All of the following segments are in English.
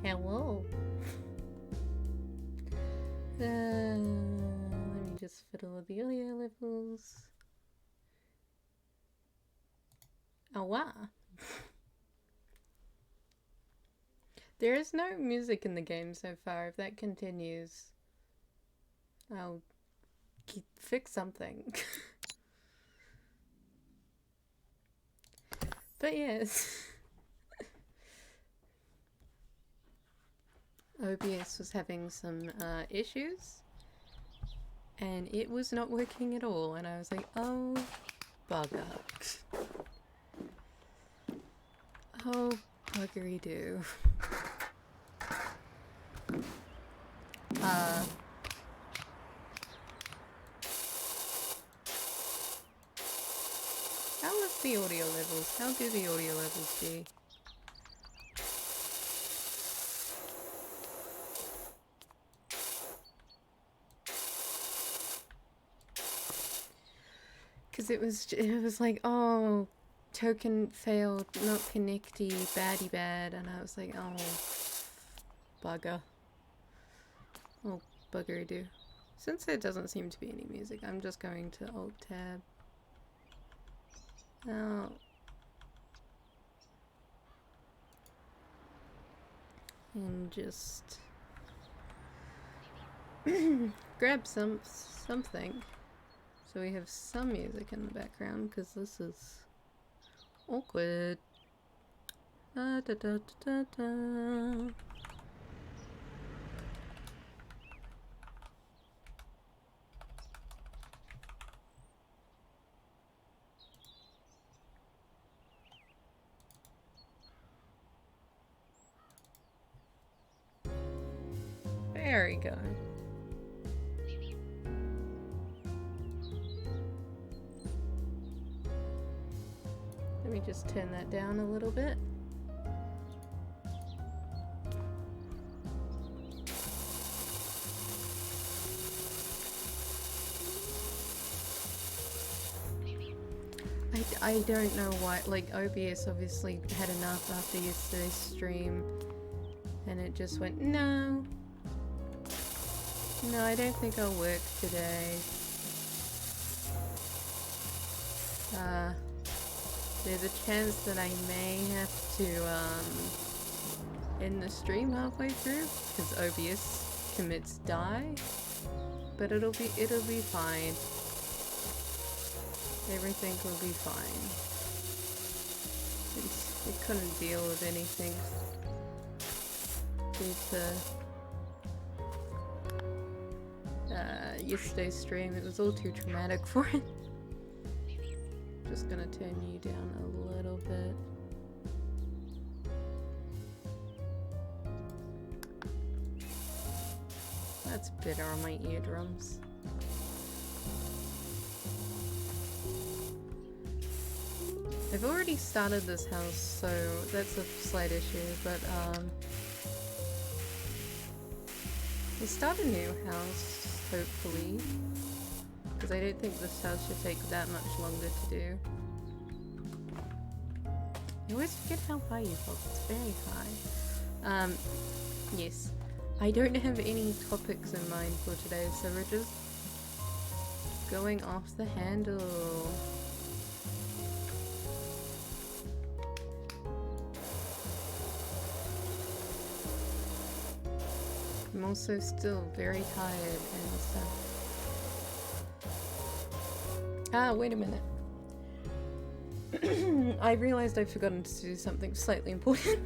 Hello. Let me just fiddle with the audio levels. Oh wow. There is no music in the game so far. If that continues, I'll fix something. But yes. OBS was having some issues and it was not working at all, and I was like, oh bugger. Oh buggery do. How was the audio levels? How do the audio levels be? Because it was like, oh, token failed, not connecty, baddie bad, and I was like, oh, bugger. Oh, buggery do. Since there doesn't seem to be any music, I'm just going to Alt-Tab. Oh. And just grab something. So we have some music in the background, because this is awkward. Da, da, da, da, da. There we go. Let me just turn that down a little bit. I don't know why, like OBS obviously had enough after yesterday's stream and it just went, no, I don't think I'll work today. There's a chance that I may have to end the stream halfway through because OBS commits die, but it'll be fine. Everything will be fine. It couldn't deal with anything due to yesterday's stream. It was all too traumatic for it. Just gonna turn you down a little bit. That's better on my eardrums. I've already started this house, so that's a slight issue, but we'll start a new house, hopefully, because I don't think this house should take that much longer to do. I always forget how high you hold, it's very high. Yes, I don't have any topics in mind for today, so we're just going off the handle. I'm also still very tired and stuff. Ah, wait a minute. I realized I'd forgotten to do something slightly important.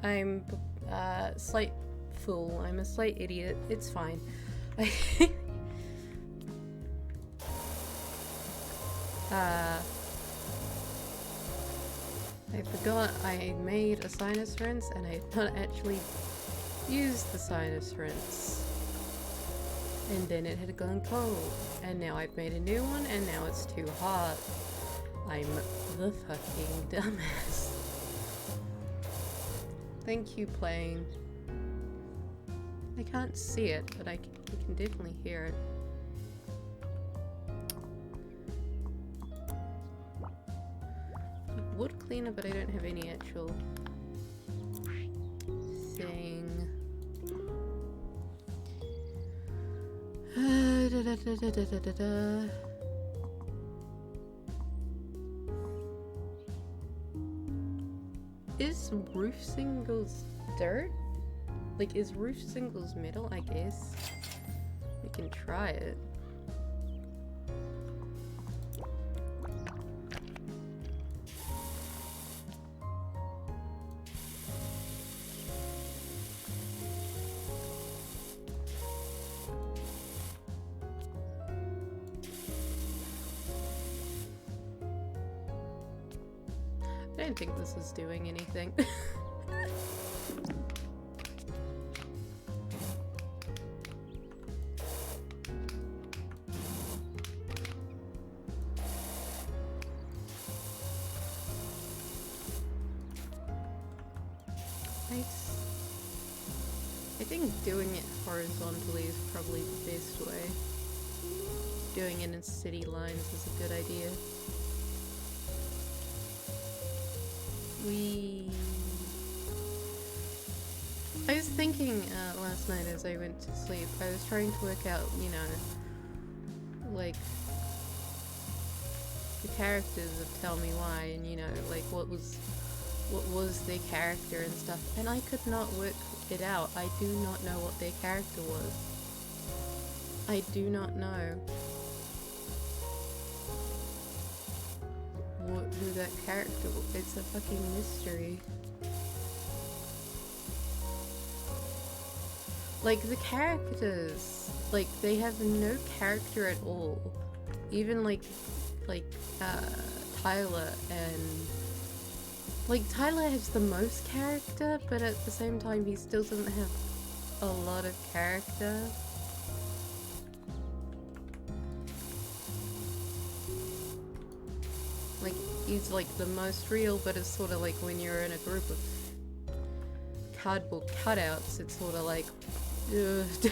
I'm slight fool. I'm a slight idiot. It's fine. I forgot I made a sinus rinse and I had not actually used the sinus rinse. And then it had gone cold. And now I've made a new one and now it's too hot. I'm the fucking dumbass. Thank you, playing. I can't see it, but I can definitely hear it. Wood cleaner, but I don't have any actual thing. Is roof singles dirt? Like, is roof singles metal? I guess. We can try it. I don't think this is doing anything. I think doing it horizontally is probably the best way. Doing it in city lines is a good idea. I was thinking last night as I went to sleep, I was trying to work out, you know, like, the characters would tell me why, and you know, like, what was their character and stuff, and I could not work it out. I do not know what their character was. I do not know who that character was. It's a fucking mystery. Like, the characters, like, they have no character at all. Even like Tyler and... Like, Tyler has the most character, but at the same time he still doesn't have a lot of character. Like, he's like the most real, but it's sort of like when you're in a group of cardboard cutouts, it's sort of like, ugh.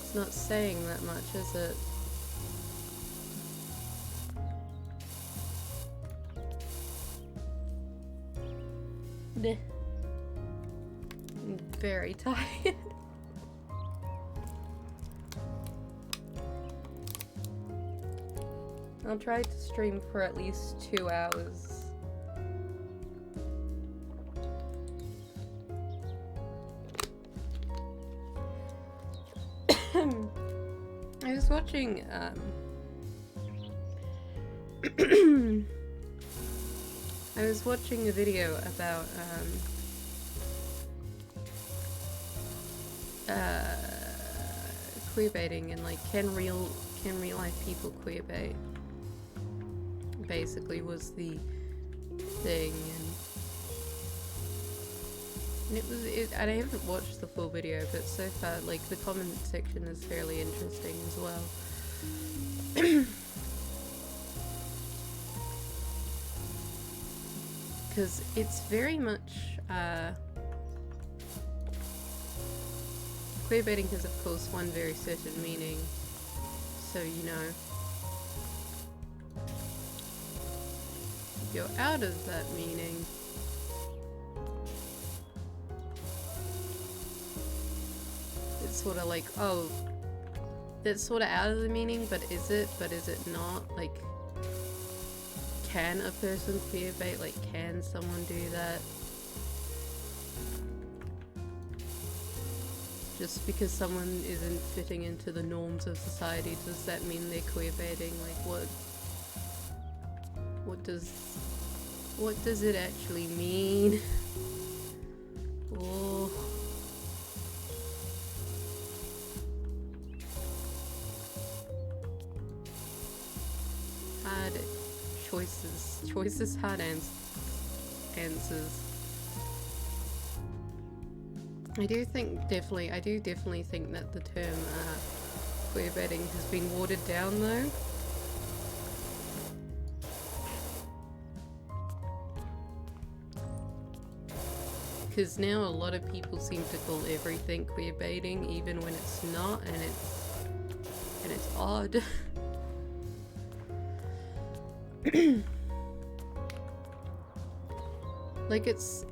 It's not saying that much, is it? I'm very tired. I'll try to stream for at least 2 hours. I was watching, I was watching a video about, queerbaiting and like, can real life people queerbait? Basically was the thing, and and I haven't watched the full video, but so far, like, the comment section is fairly interesting as well. Because it's very much, queerbaiting has, of course, one very certain meaning, so, you know, go out of that meaning, it's sort of like, oh, that's sort of out of the meaning, but is it not? Like, can a person queerbait? Like, can someone do that? Just because someone isn't fitting into the norms of society, does that mean they're queerbaiting? Like, what does it actually mean? Oh. Hard choices, hard answers. I do definitely think that the term queerbaiting has been watered down though. Because now a lot of people seem to call everything queerbaiting, even when it's not, and it's odd. Like it's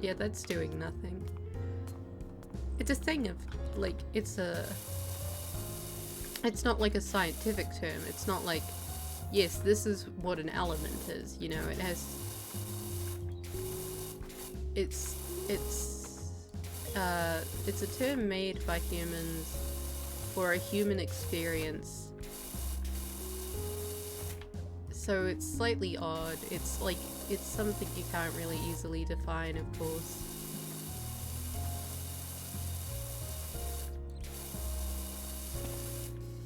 yeah, that's doing nothing. It's a thing of like it's not like a scientific term. It's not like, yes, this is what an element is, you know, it's a term made by humans for a human experience. So it's slightly odd. It's like, it's something you can't really easily define, of course.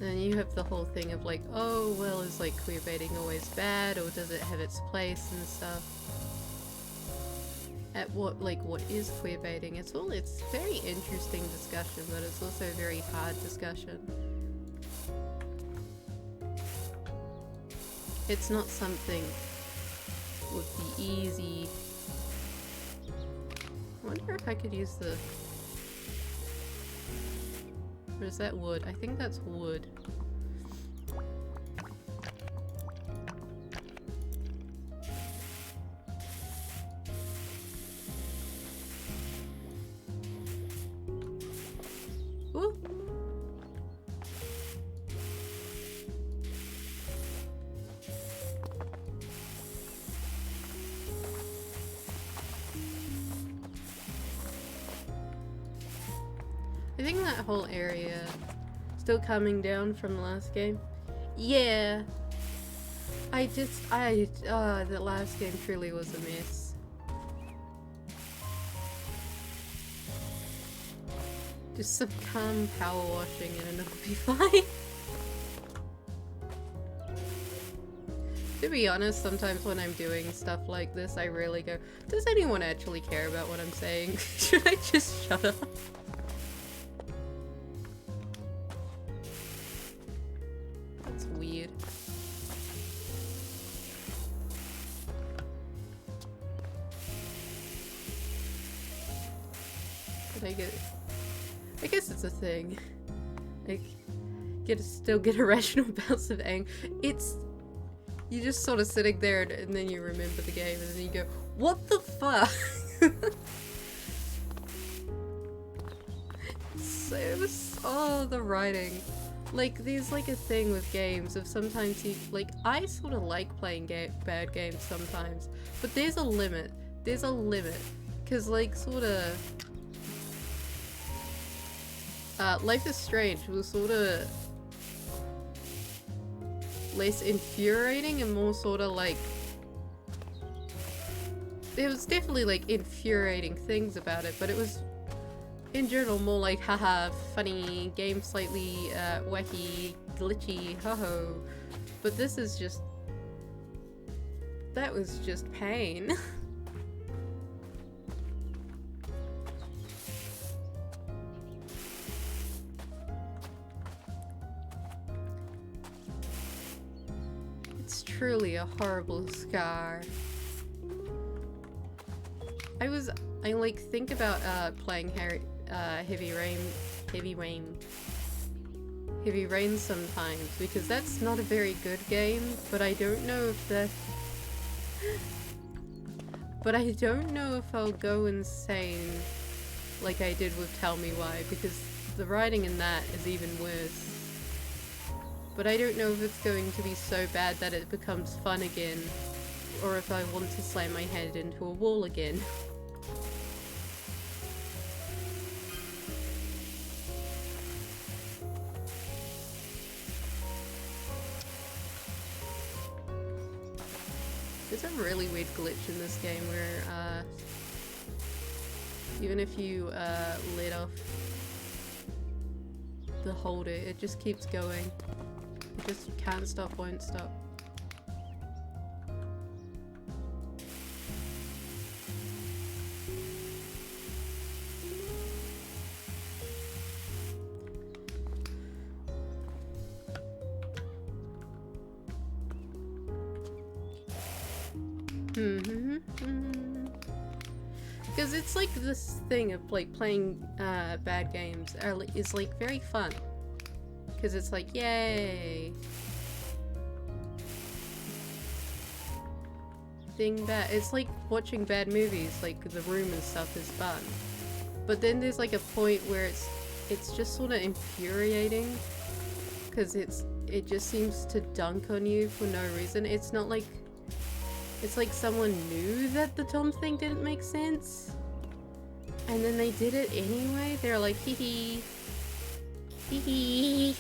Then you have the whole thing of like, oh, well, is like queerbaiting always bad, or does it have its place and stuff? At what is queerbaiting? It's very interesting discussion, but it's also a very hard discussion. It's not something would be easy. I wonder if I could use the... Or is that wood? I think that's wood. Ooh. I think that whole area still coming down from the last game. Yeah. The last game truly was a mess. Just some calm power washing and it'll be fine. To be honest, sometimes when I'm doing stuff like this, I really go, does anyone actually care about what I'm saying? Should I just shut up? That's weird. But I guess it's a thing. Like, still get a rational bounce of anger. You're just sort of sitting there and then you remember the game and then you go, what the fuck? The writing. Like, there's like a thing with games of sometimes I sort of like playing bad games sometimes, but there's a limit. There's a limit. Cause like, sort of... Life is Strange was sort of less infuriating and more sort of like... There was definitely like infuriating things about it, but it was in general more like haha, funny, game slightly wacky, glitchy, ho-ho. But this is just... That was just pain. It's truly a horrible scar. I like think about playing Heavy Rain sometimes, because that's not a very good game, but I don't know if I'll go insane like I did with Tell Me Why, because the writing in that is even worse. But I don't know if it's going to be so bad that it becomes fun again, or if I want to slam my head into a wall again. There's a really weird glitch in this game where even if you let off the holder, it just keeps going. It just can't stop, won't stop. Because it's like this thing of like playing bad games is like very fun. Because it's like, yay! Being bad. It's like watching bad movies, like The Room and stuff is fun. But then there's like a point where it's just sort of infuriating. Because it just seems to dunk on you for no reason. It's not like... It's like someone knew that the Tom thing didn't make sense. And then they did it anyway. They're like, hee hee. Hee hee.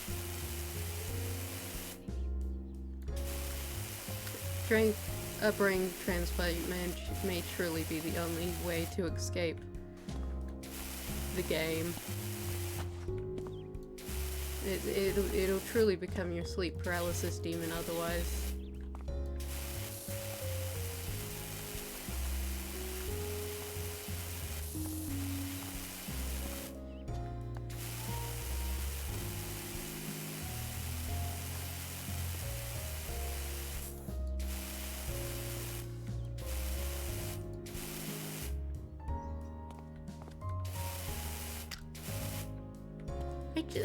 A brain transplant may truly be the only way to escape the game. It'll truly become your sleep paralysis demon otherwise.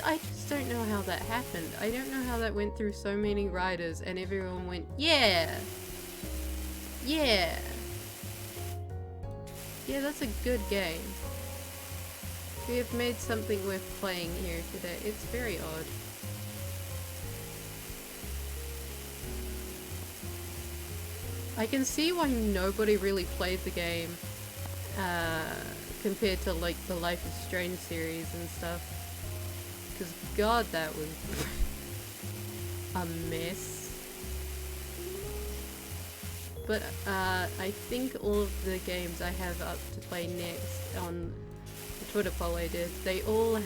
I just don't know how that happened. I don't know how that went through so many writers and everyone went, yeah! Yeah! Yeah, that's a good game. We have made something worth playing here today. It's very odd. I can see why nobody really played the game compared to like the Life is Strange series and stuff. Because god, that was a mess. But I think all of the games I have up to play next on the Twitter poll I did, they're all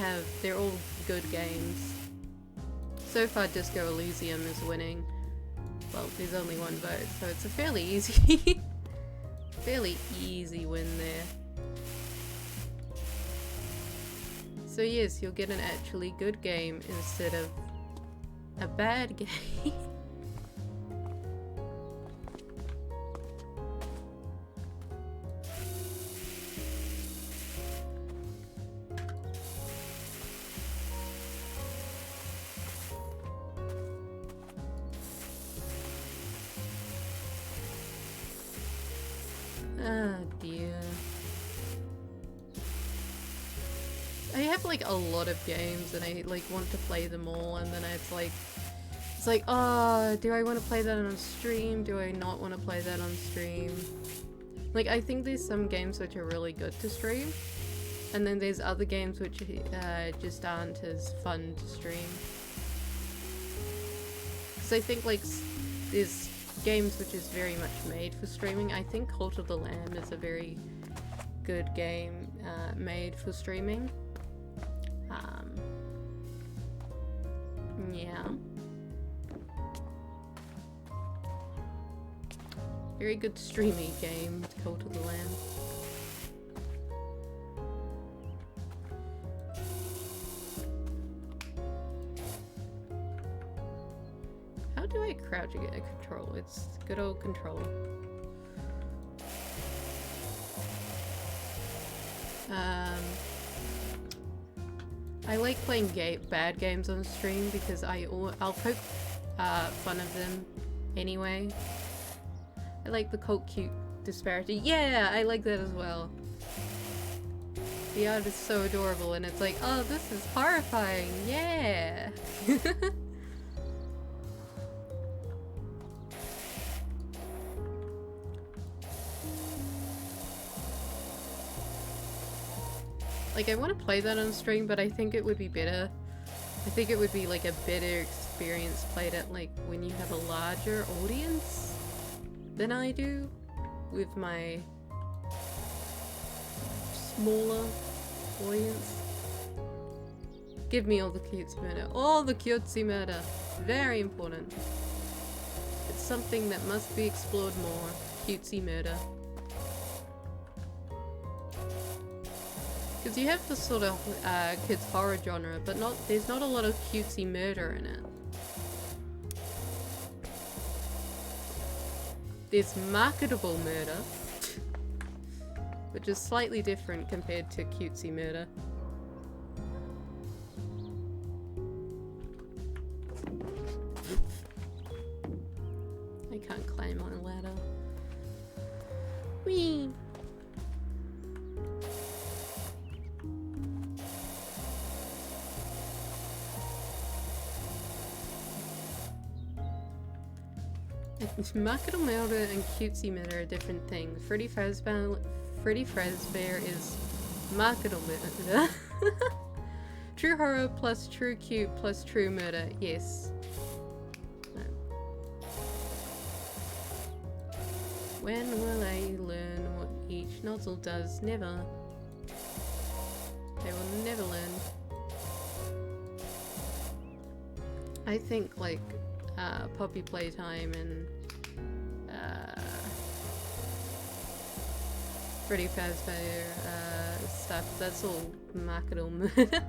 good games. So far Disco Elysium is winning. Well, there's only one vote, so it's a fairly easy win there. So yes, you'll get an actually good game instead of a bad game. Oh dear. I have like a lot of games and I like want to play them all, and then it's like, oh, do I want to play that on stream? Do I not want to play that on stream? Like, I think there's some games which are really good to stream, and then there's other games which just aren't as fun to stream. Because I think like there's games which is very much made for streaming. I think Cult of the Lamb is a very good game made for streaming. Yeah. Very good streamy game, Cult of the Lamb. How do I crouch and get a control? It's good old control. I like playing bad games on stream because I'll poke fun of them anyway. I like the cult cute disparity. Yeah, I like that as well. The art is so adorable and it's like, oh, this is horrifying. Yeah. Like, I want to play that on stream, but I think it would be better. I think it would be like a better experience played at like when you have a larger audience than I do with my smaller audience. Give me all the cutesy murder. All the cutesy murder. Very important. It's something that must be explored more. Cutesy murder. Because you have this sort of kids horror genre, but there's not a lot of cutesy murder in it. There's marketable murder, which is slightly different compared to cutesy murder. I can't climb on a ladder. Whee! Marketable murder and cutesy murder are different things. Freddy Fazbear is marketable murder. True horror plus true cute plus true murder. Yes. No. When will I learn what each nozzle does? Never. They will never learn. I think like Poppy Playtime and Freddy Fazbear stuff, that's all marketable murder.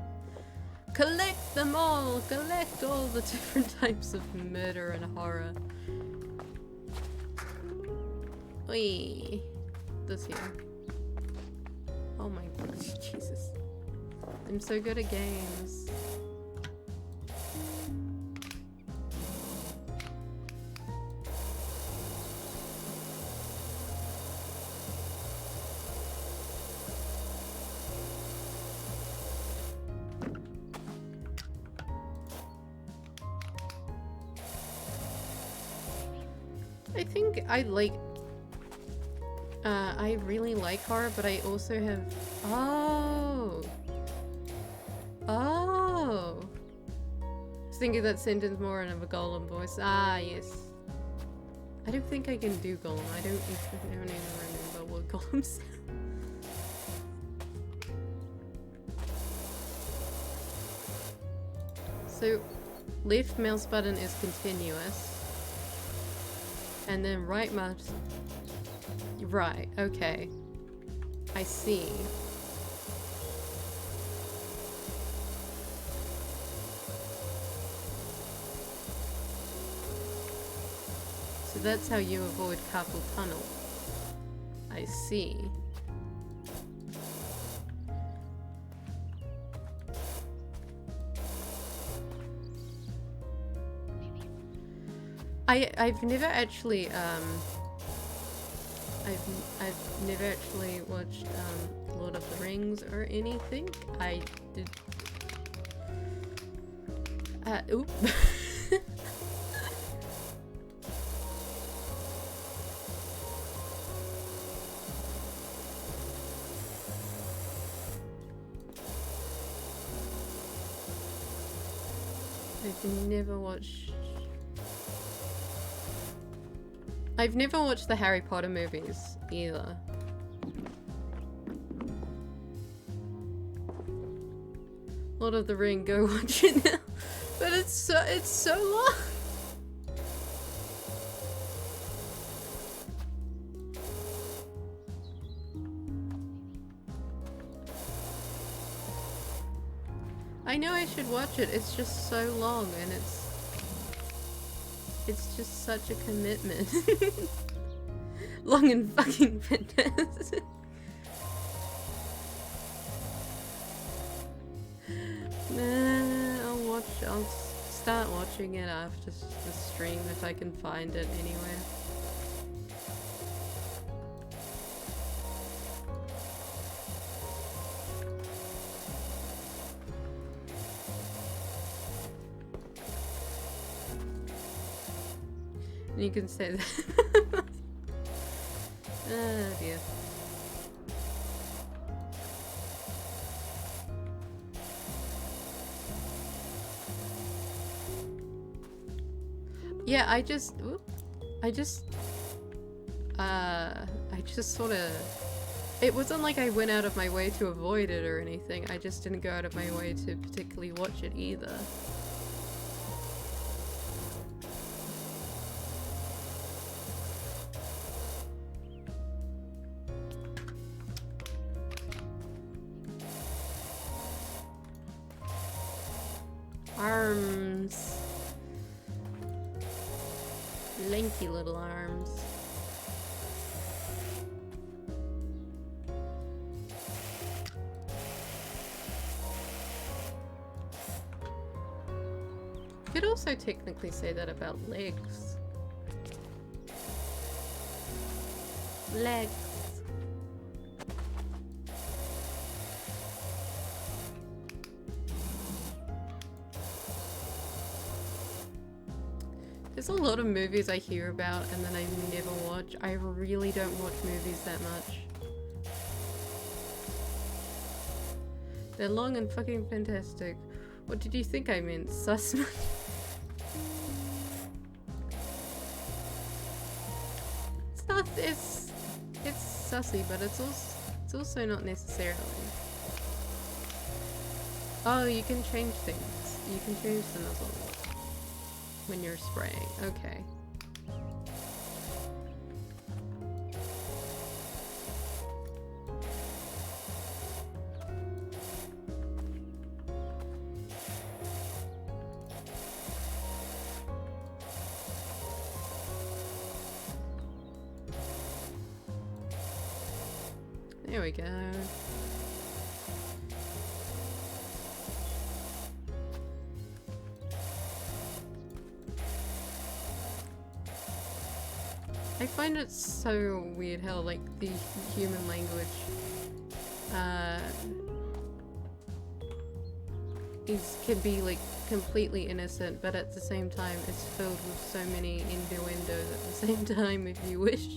Collect them all! Collect all the different types of murder and horror. Whee! This here. Oh my god, Jesus. I'm so good at games. I think I like, I really like horror, but I also have, oh, I was thinking that sentence more in a Golem voice. Ah, yes. I don't think I can do Golem. I don't even remember what Golem sounds. So, left mouse button is continuous. And then right mouse... Right, okay. I see. So that's how you avoid carpal tunnel. I see. I've never actually I've never actually watched Lord of the Rings or anything. I did oop. I've never watched the Harry Potter movies either. Lord of the Ring, go watch it now. But it's so long. I know I should watch it, it's just so long and it's just such a commitment. Long and fucking fantastic. Nah, I'll start watching it after the stream if I can find it anywhere. You can say that. Oh dear. Yeah, I just sort of, it wasn't like I went out of my way to avoid it or anything. I just didn't go out of my way to particularly watch it either. Arms. Lanky little arms. You could also technically say that about legs. Legs. There's a lot of movies I hear about and then I never watch. I really don't watch movies that much. They're long and fucking fantastic. What did you think I meant? Sussman? It's not, it's sussy, but it's also not necessarily. Oh, you can change things. You can change the nozzle when you're spraying. Okay. There we go. I find it so weird how, like, the human language can be, like, completely innocent, but at the same time it's filled with so many innuendos at the same time, if you wish.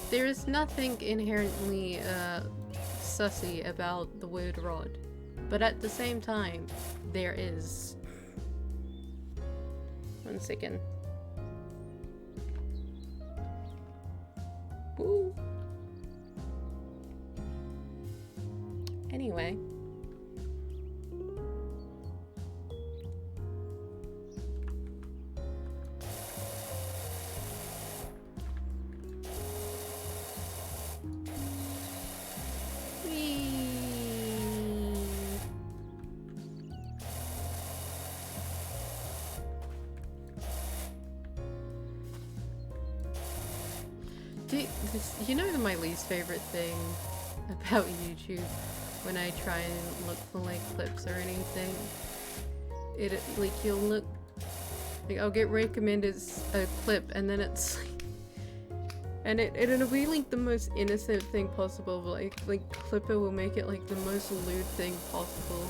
There is nothing inherently sussy about the word rod, but at the same time, there is. 1 second. Woo. Anyway. You know my least favorite thing about YouTube when I try and look for like clips or anything? It like you'll look like I'll get recommended a clip and then it's like, and it'll be like the most innocent thing possible, but like Clipper will make it like the most lewd thing possible.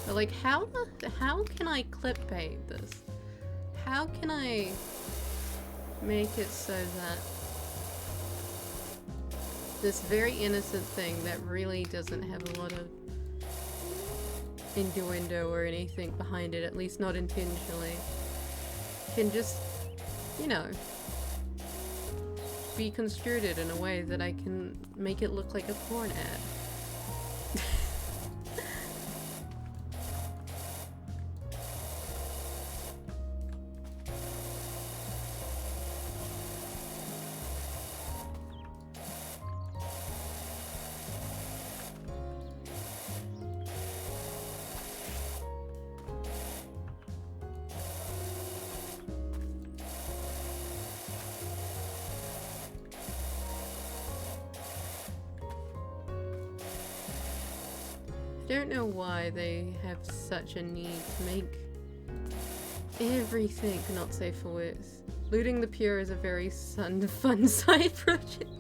But like how can I clickbait this? How can I make it so that this very innocent thing that really doesn't have a lot of innuendo or anything behind it, at least not intentionally, can just, you know, be construed in a way that I can make it look like a porn ad? don't know why they have such a need to make everything not safe for work. Looting the Pure is a very fun side project.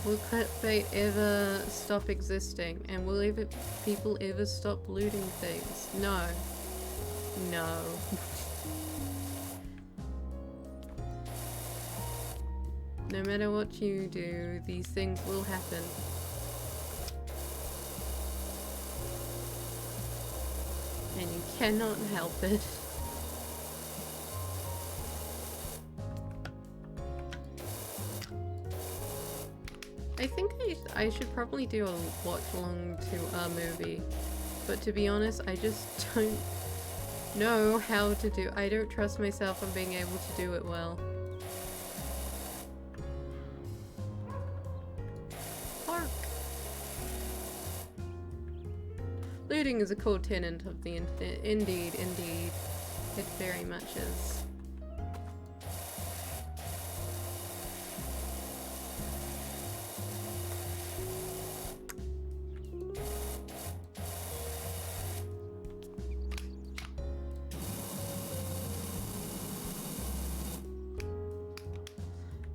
Will clickbait ever stop existing? And will people ever stop looting things? No. No. No matter what you do, these things will happen. And you cannot help it. I think I should probably do a watch along to a movie. But to be honest, I just don't know how to do. I don't trust myself on being able to do it well. Park. Looting is a core tenet of the internet. Indeed, indeed. It very much is.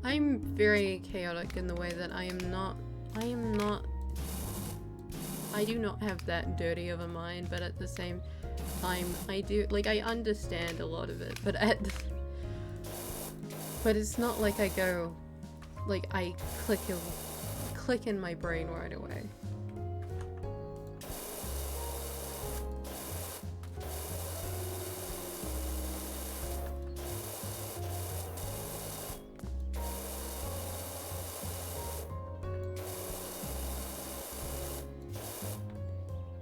I'm very chaotic in the way that I do not have that dirty of a mind, but at the same time, I do, like, I understand a lot of it, but it's not like I go, like, I click in my brain right away.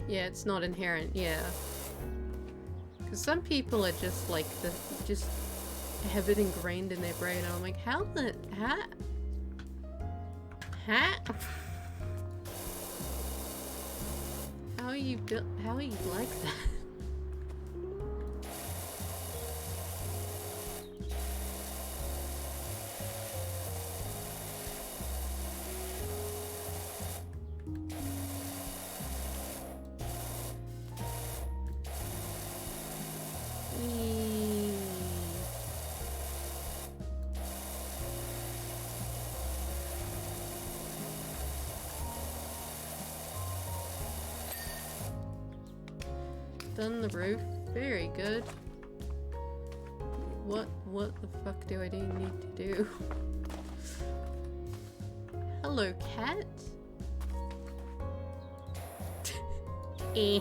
Yeah, it's not inherent, yeah. Because some people are just like, just have it ingrained in their brain, and I'm like, how are you like that? Done the roof. Very good. What the fuck do I need to do? Hello, cat? Eh.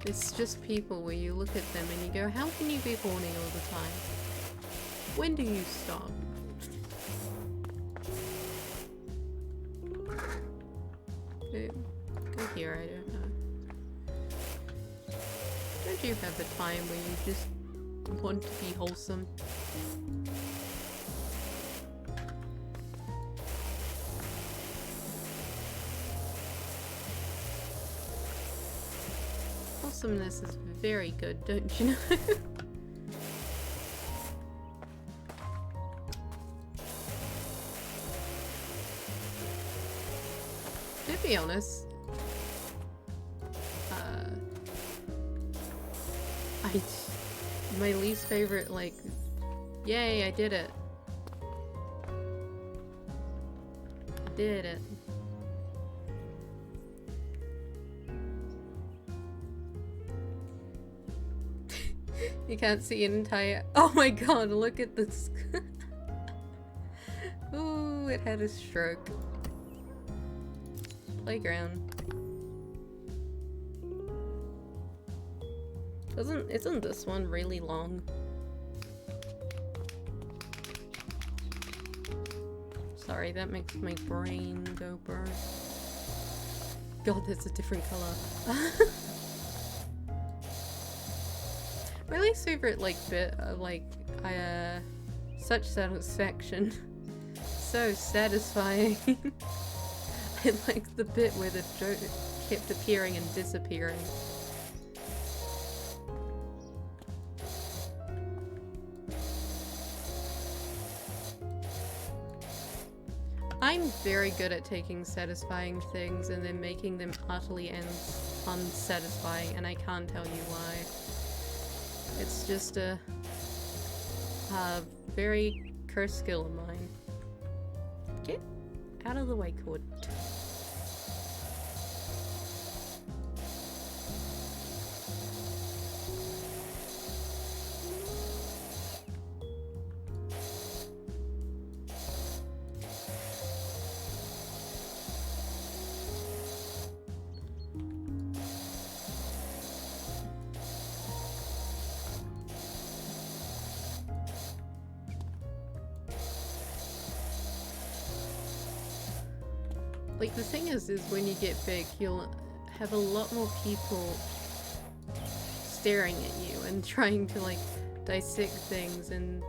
It's just people where you look at them and you go, how can you be horny all the time? When do you stop? Go here, I don't know. Don't you have a time where you just want to be wholesome? Wholesomeness is very good, don't you know? To be honest, my least favorite, like, yay, I did it. I did it. You can't see an entire, oh my god, look at this. Ooh, it had a stroke. Playground. Isn't this one really long? Sorry, that makes my brain go burn. God, that's a different color. My least favorite, like, bit of, like, such satisfaction so satisfying. I like the bit where the joke kept appearing and disappearing. I'm very good at taking satisfying things and then making them utterly unsatisfying, and I can't tell you why. It's just a very cursed skill of mine. Get out of the way, Cord. Like, the thing is when you get big, you'll have a lot more people staring at you and trying to, like, dissect things, and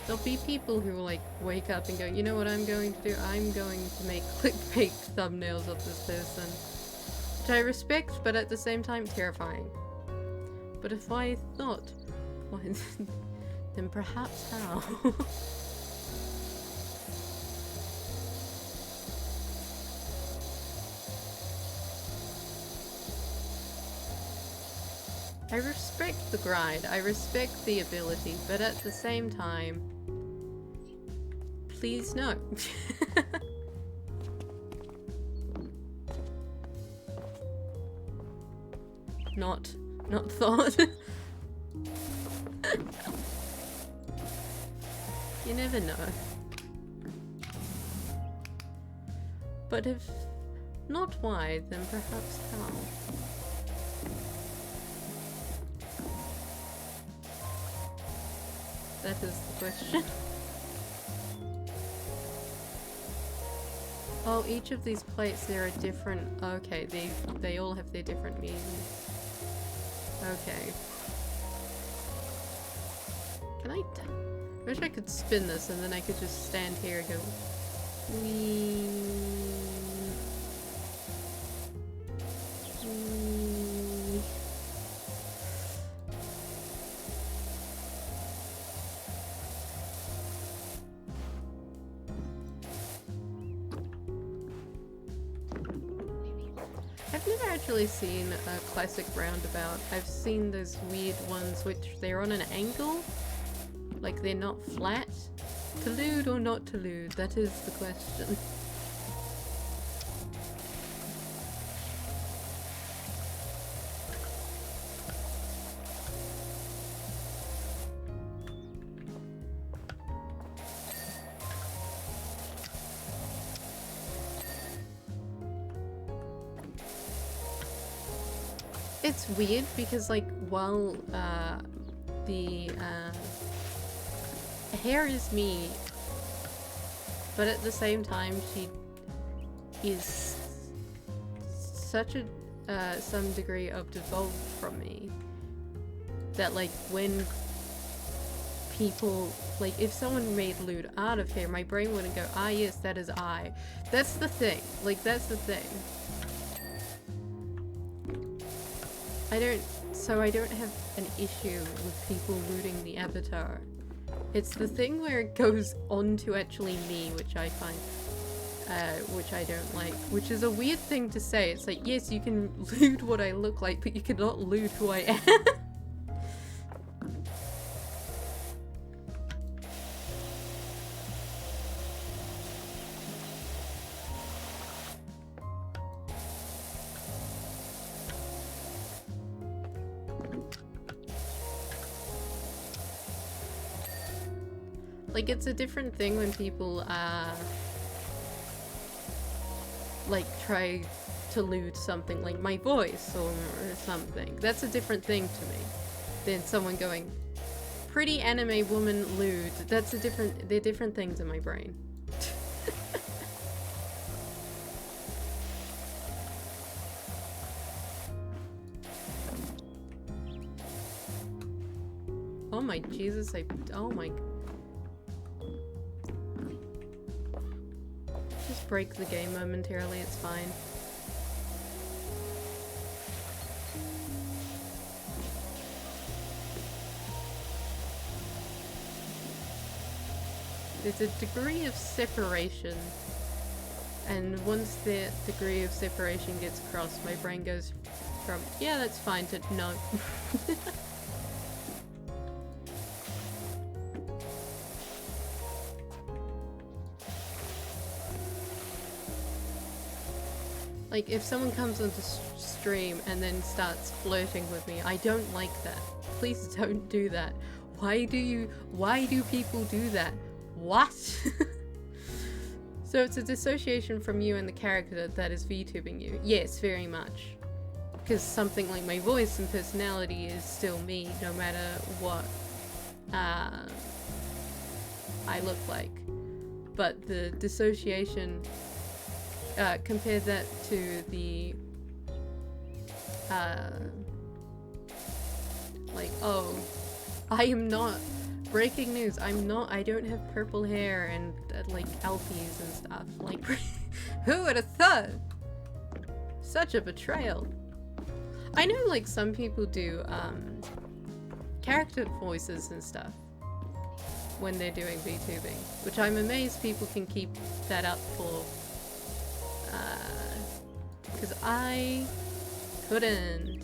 there'll be people who will, like, wake up and go, you know what I'm going to do? I'm going to make clickbait thumbnails of this person. Which I respect, but at the same time, terrifying. But if I thought, why, then perhaps how? I respect the grind, I respect the ability, but at the same time, please no. Not thought. You never know. But if not why, then perhaps how? That is the question. Oh, each of these plates, there are different... Okay, they all have their different meanings. Okay. Can I wish I could spin this and then I could just stand here and go... Wee... I've never actually seen a classic roundabout. I've seen those weird ones which they're on an angle, like they're not flat. Collude or not collude, that is the question. It's weird because, like, while the hair is me, but at the same time she is such a some degree of devolved from me that, like, when people, like, if someone made lewd out of hair, my brain wouldn't go, ah yes, that is I. That's the thing. Like, that's the thing. I don't have an issue with people looting the avatar. It's the thing where it goes on to actually me, which I find, which I don't like, which is a weird thing to say. It's like, yes, you can loot what I look like, but you cannot loot who I am. Like, it's a different thing when people, like, try to loot something, like my voice or something. That's a different thing to me than someone going, pretty anime woman loot. That's a different, they're different things in my brain. Oh my Jesus, oh my... break the game momentarily, it's fine. There's a degree of separation, and once the degree of separation gets crossed, my brain goes from, yeah, that's fine, to no. Like, if someone comes onto stream and then starts flirting with me, I don't like that. Please don't do that. Why do people do that? What? So it's a dissociation from you and the character that is VTubing you. Yes, very much. Because something like my voice and personality is still me, no matter what I look like. But the dissociation, compare that to the like, oh, I am not, breaking news, I don't have purple hair and like alfies and stuff. Like, who would have thought? Such a betrayal. I know, like, some people do character voices and stuff when they're doing VTubing, which I'm amazed people can keep that up for, because I couldn't.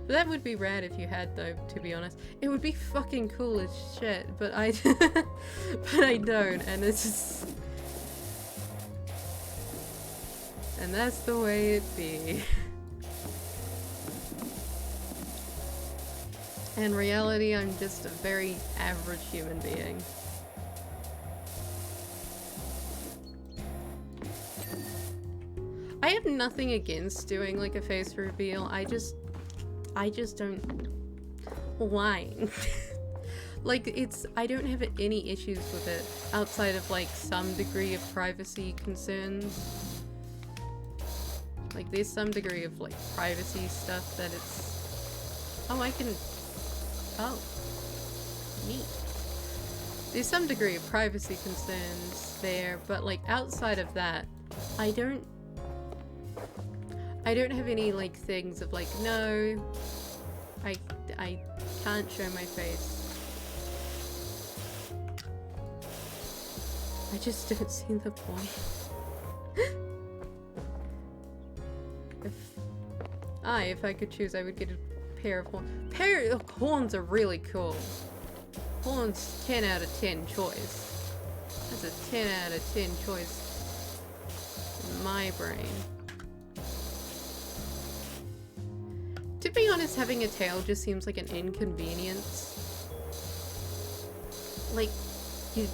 But that would be rad if you had, though, to be honest. It would be fucking cool as shit, but I don't, and it's just, and that's the way it be. In reality, I'm just a very average human being. I have nothing against doing like a face reveal. I just don't. Why? Like, I don't have any issues with it outside of like some degree of privacy concerns. Like, there's some degree of like privacy stuff that it's, oh, I can, oh, neat. There's some degree of privacy concerns there, but like outside of that, I don't have any like things of like, no, I can't show my face. I just don't see the point. If I could choose, I would get a pair of horns. Horns are really cool. Horns, 10 out of 10 choice. That's a 10 out of 10 choice in my brain. To be honest, having a tail just seems like an inconvenience. Like you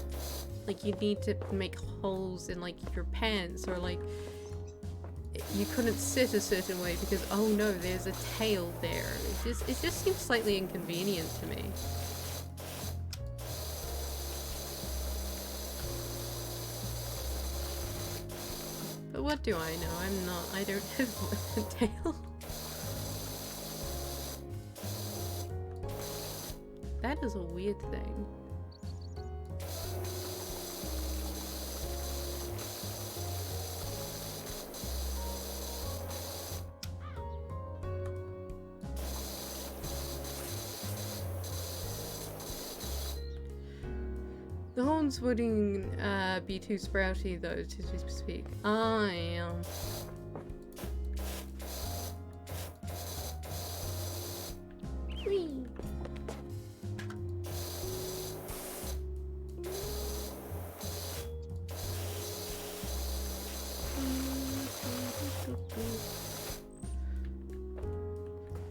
need to make holes in like your pants, or like you couldn't sit a certain way because, oh no, there's a tail there. It just seems slightly inconvenient to me. But what do I know? I don't have a tail. That is a weird thing. The horns wouldn't be too sprouty though, to speak. I am. Whee!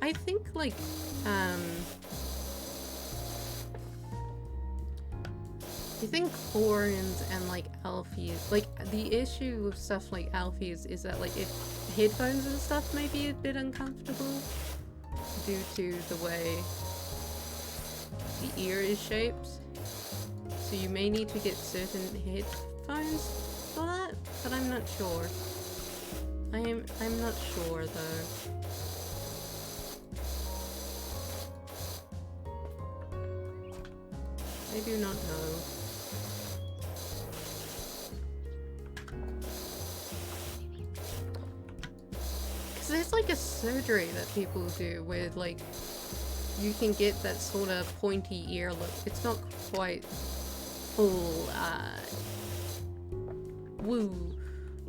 I think like I think Orions and like Alfies, like the issue with stuff like Alfies is that like if headphones and stuff may be a bit uncomfortable due to the way the ear is shaped, so you may need to get certain headphones for that, but I'm not sure. I'm not sure though. I do not know. Because there's like a surgery that people do where like you can get that sort of pointy ear look. It's not quite full woo,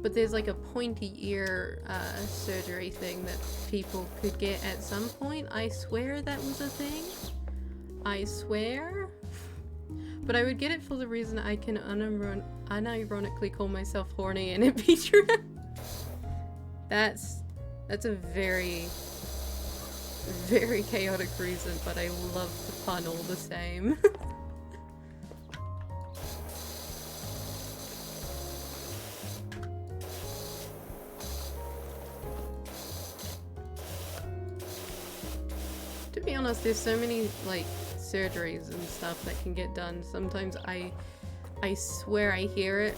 but there's like a pointy ear surgery thing that people could get at some point. I swear that was a thing. I swear. But I would get it for the reason I can unironically call myself horny and it be true. That's a very, very chaotic reason, but I love the pun all the same. To be honest, there's so many like surgeries and stuff that can get done. Sometimes I swear I hear it.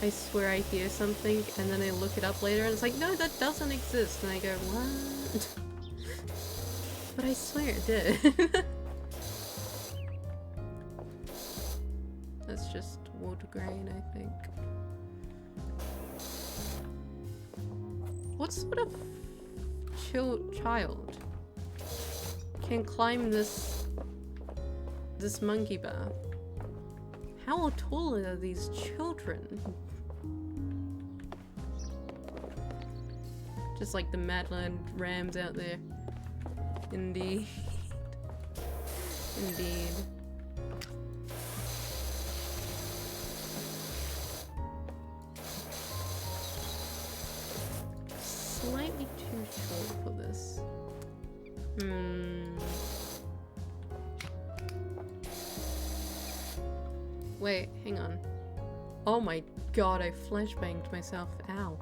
I swear I hear something and then I look it up later and it's like, no, that doesn't exist. And I go, what? But I swear it did. That's just wood grain, I think. What sort of child can climb this monkey bar? How tall are these children? Just like the Madeline Rams out there. Indeed. Indeed. Slightly too short for this. Wait, hang on. Oh my god, I flashbanged myself. Ow.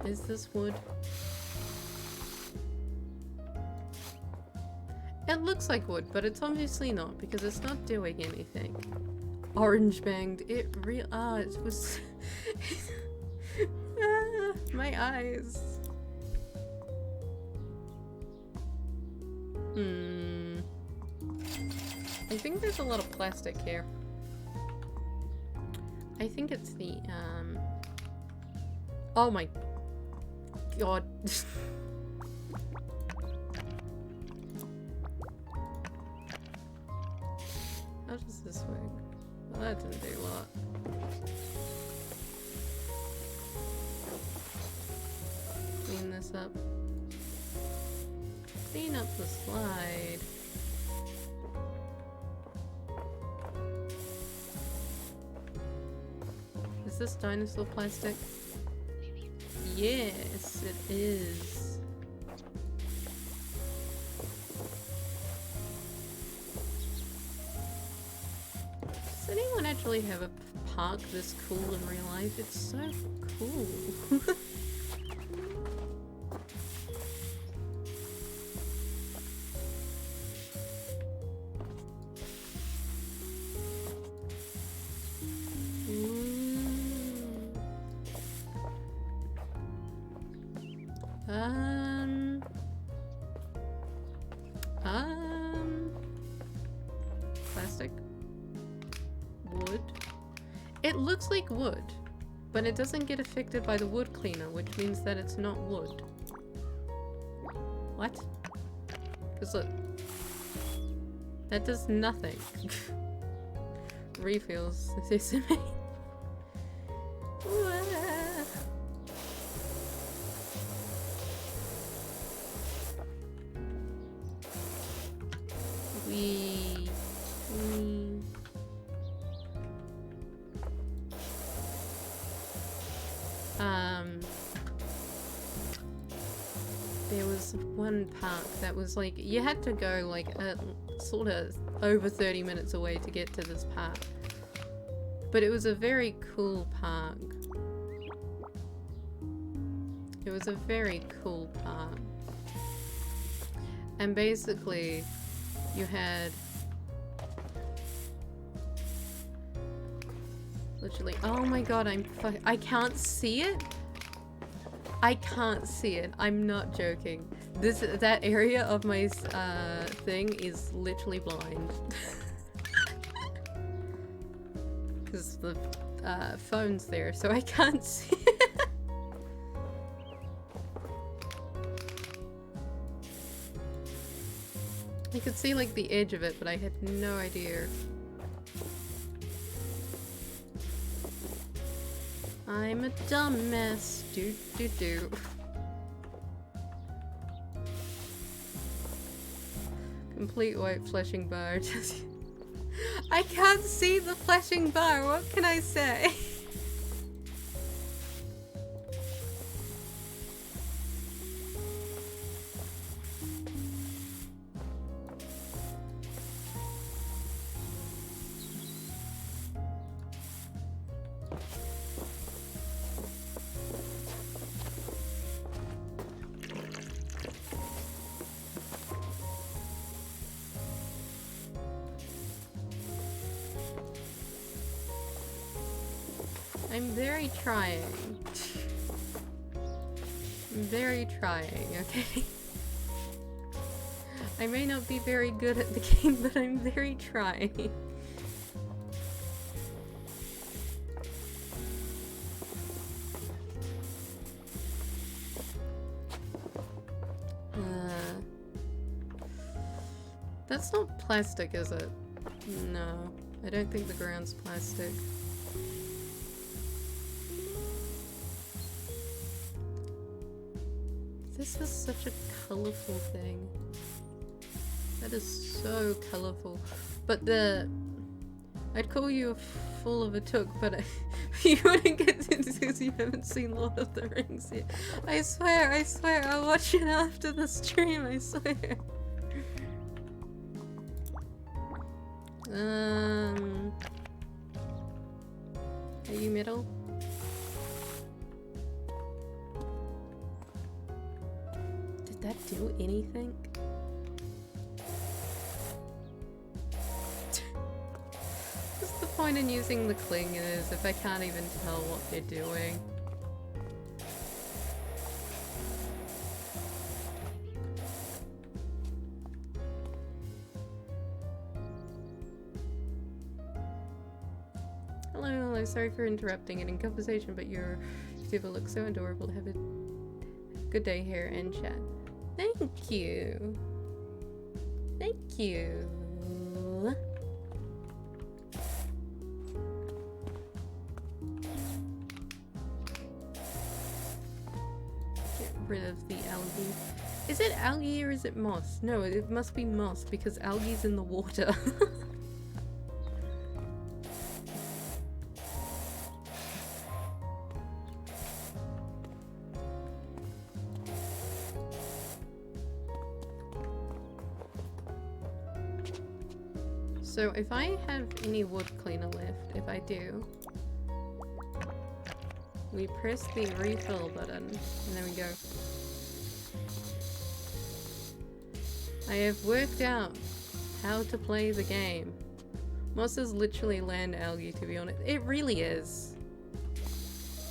Is this wood? It looks like wood, but it's obviously not because it's not doing anything. Orange banged. It it was my eyes. I think there's a lot of plastic here. I think it's the oh my god. How does this work? Well, that didn't do a lot. Clean this up. Clean up the slide. Is this dinosaur plastic? Yes, it is. Does anyone actually have a park this cool in real life? It's so cool. Plastic. Wood. It looks like wood, but it doesn't get affected by the wood cleaner, which means that it's not wood. What? Because look. That does nothing. Refills the sesame. There was one park that was like, you had to go like sort of over 30 minutes away to get to this park. But it was a very cool park. It was a very cool park. And basically, you had literally, oh my god, I can't see it. I can't see it. I'm not joking. That area of my thing is literally blind. Because the phone's there, so I can't see. I could see like the edge of it, but I had no idea. I'm a dumbass. Do do do. Complete white flashing bar. I can't see the flashing bar. What can I say? I'm very trying. I'm very trying, okay? I may not be very good at the game, but I'm very trying. That's not plastic, is it? No, I don't think the ground's plastic. This is such a colourful thing. That is so colourful. But I'd call you a fool of a took, but you wouldn't get this because you haven't seen Lord of the Rings yet. I swear, I'll watch it after the stream, I swear. Are you middle? Did that do anything? What's the point in using the clingers if I can't even tell what they're doing? Hello, sorry for interrupting it in conversation, but your YouTuber looks so adorable. Have a good day here and chat. Thank you. Thank you. Get rid of the algae. Is it algae or is it moss? No, it must be moss because algae's in the water. So if I have any wood cleaner left, if I do, we press the refill button and there we go. I have worked out how to play the game. Moss is literally land algae, to be honest. It really is.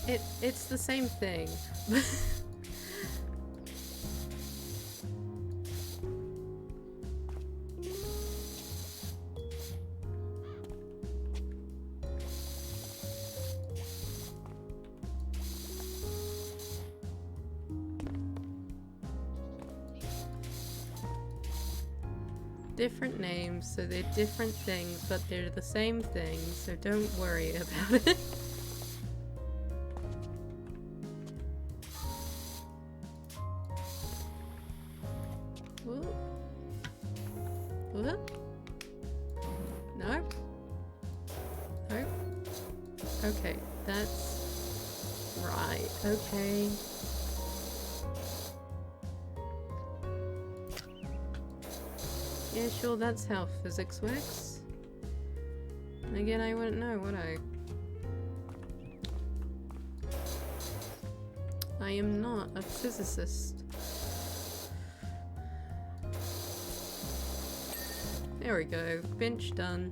It's the same thing. Different names, so they're different things, but they're the same thing, so don't worry about it. Whoop. Whoop. No? No? Okay, that's right, okay. Yeah, sure, that's how physics works. And again, I wouldn't know, would I? I am not a physicist. There we go, bench done.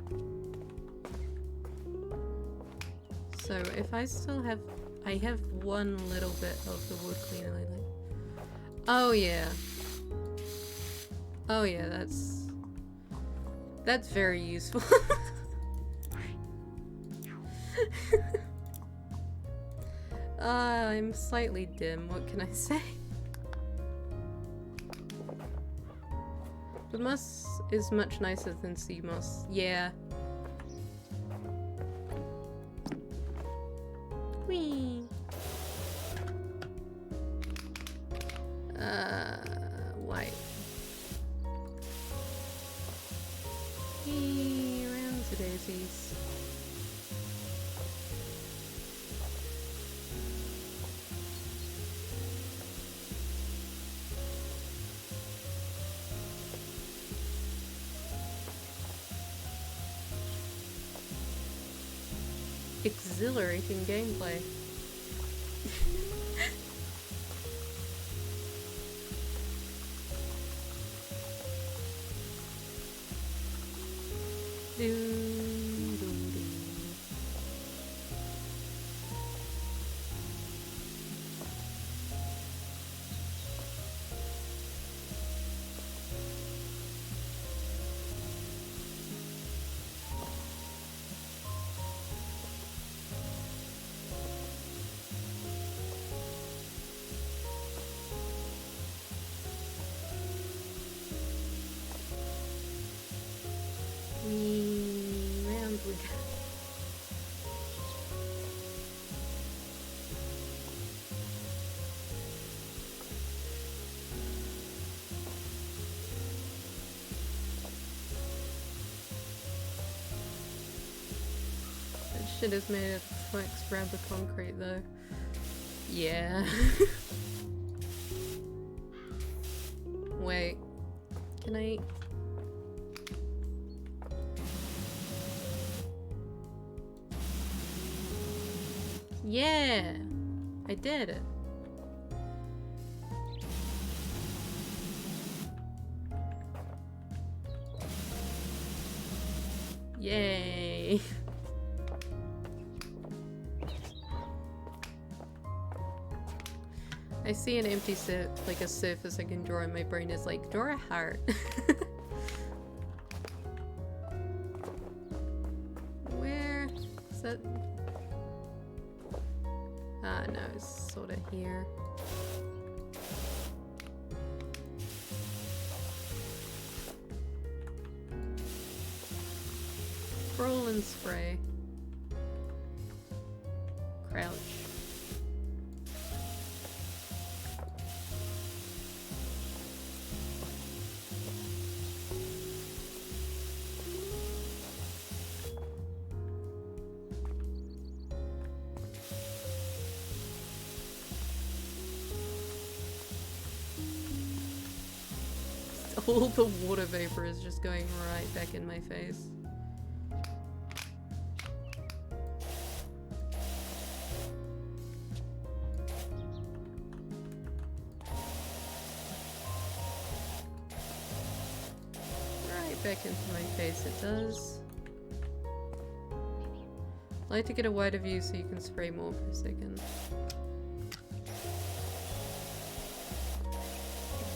So if I still have, I have one little bit of the wood cleaner lately. Oh yeah. Oh yeah, that's very useful. I'm slightly dim, what can I say? The moss is much nicer than sea moss. Yeah. Whee! White. Whee! Around the daisies. Exhilarating gameplay. Round we go. That shit is made of flex rubber concrete though. Yeah. Wait. Can I... Yeah! I did it. Yay! I see an empty like a surface I can draw and my brain is like, draw a heart. Where is that? Ah, no, it's sort of here. Roll and spray. Crouch. All the water vapor is just going right back in my face. Right back into my face it does. I'd like to get a wider view so you can spray more for a second.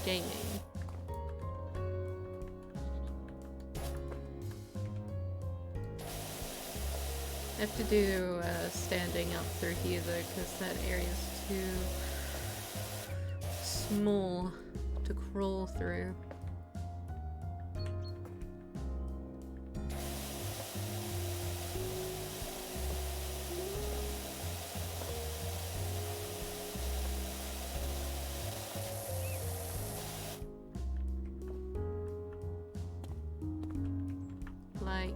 Gaming. I have to do standing up through here though, because that area is too small to crawl through. Like...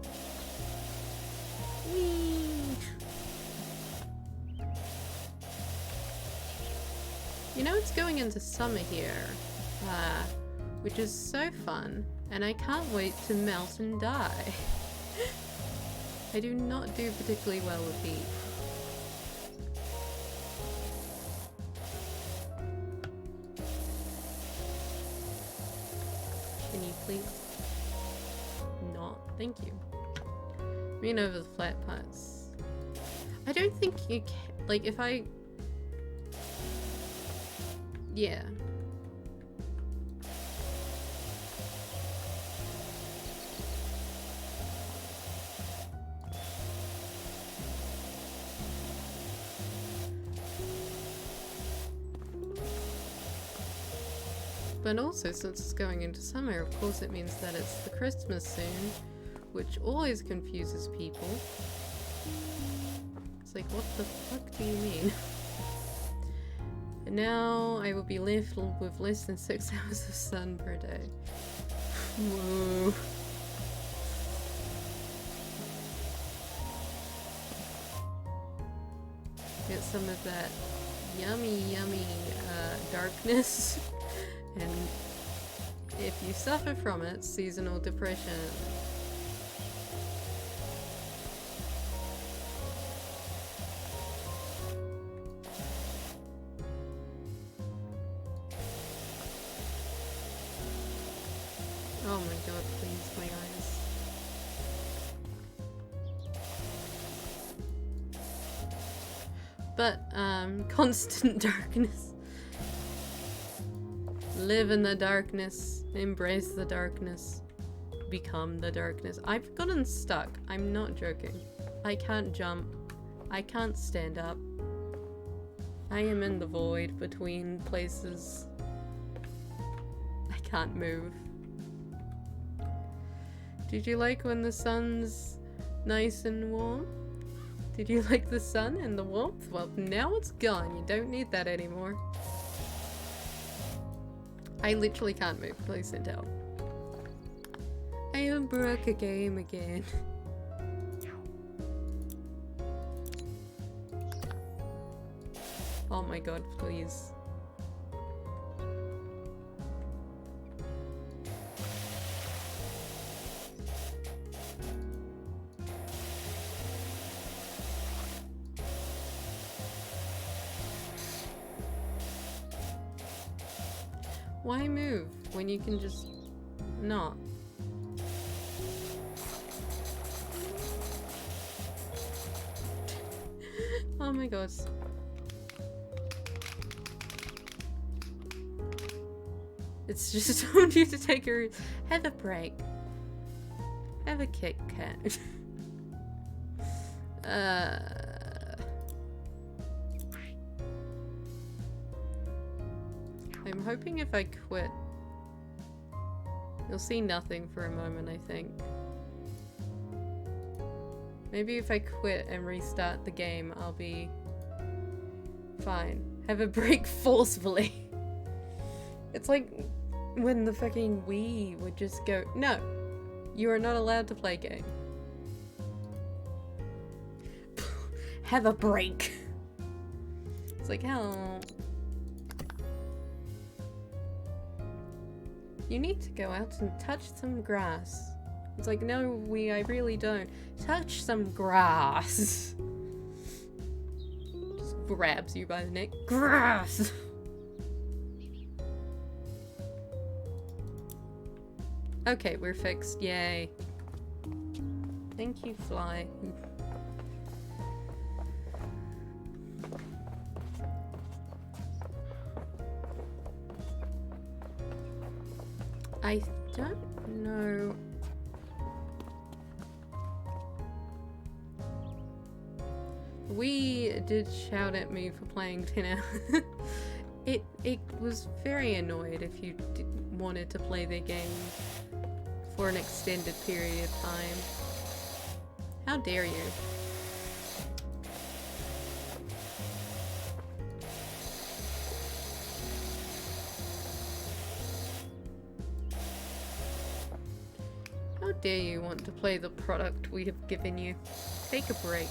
You know, it's going into summer here, which is so fun, and I can't wait to melt and die. I do not do particularly well with heat. Can you please not? Thank you. I mean, over the flat parts. I don't think you can, like, if I... Yeah. But also, since it's going into summer, of course it means that it's the Christmas soon, which always confuses people. It's like, what the fuck do you mean? And now I will be left with less than 6 hours of sun per day. Whoa. Get some of that yummy darkness. And if you suffer from it, seasonal depression. Oh my god, please, my eyes. But, constant darkness. Live in the darkness. Embrace the darkness. Become the darkness. I've gotten stuck. I'm not joking. I can't jump. I can't stand up. I am in the void between places. I can't move. Did you like when the sun's nice and warm? Did you like the sun and the warmth? Well, now it's gone. You don't need that anymore. I literally can't move, please sit down. I broke a game again. Oh my god, please. Why move when you can just not? Oh my god. It's just told you to take a have a break. Have a Kit Kat. I'm hoping if I quit, you'll see nothing for a moment, I think. Maybe if I quit and restart the game, I'll be fine. Have a break forcefully. It's like when the fucking Wii would just go, no, you are not allowed to play game. Have a break. It's like, hell. You need to go out and touch some grass. It's like, no, I really don't. Touch some grass. Just grabs you by the neck. Grass! Okay, we're fixed. Yay. Thank you, Fly. I don't know. We did shout at me for playing 10 hours. It was very annoyed if you wanted to play their game for an extended period of time. How dare you? How dare you want to play the product we have given you? Take a break.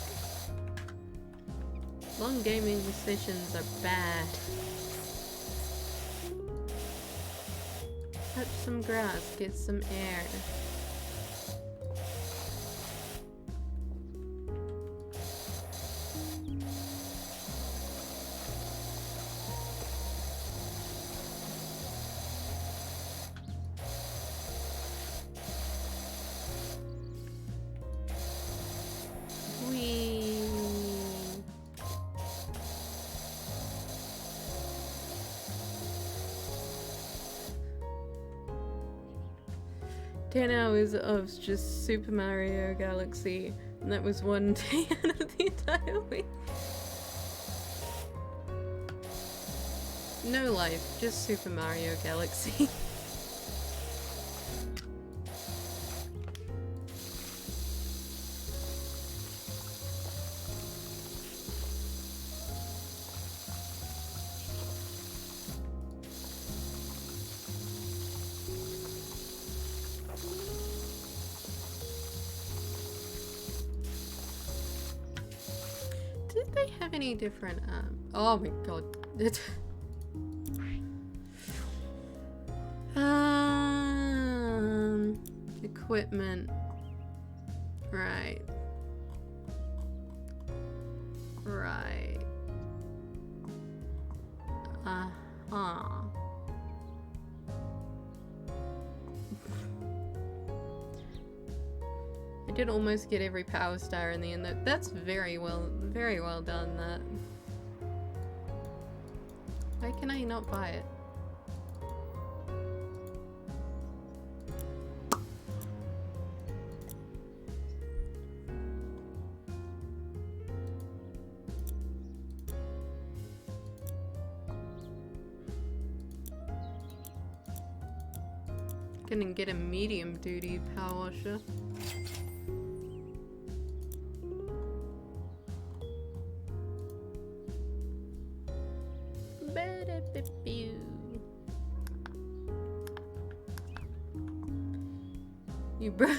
Long gaming sessions are bad. Touch some grass, get some air. Whee! 10 hours of just Super Mario Galaxy, and that was one day out of the entire week. No life, just Super Mario Galaxy. Did they have any different, oh my god. Equipment. Right. Right. Uh-huh. I did almost get every power star in the end. That's very well done, that. Why can I not buy it? Gonna get a medium duty power washer. You broke.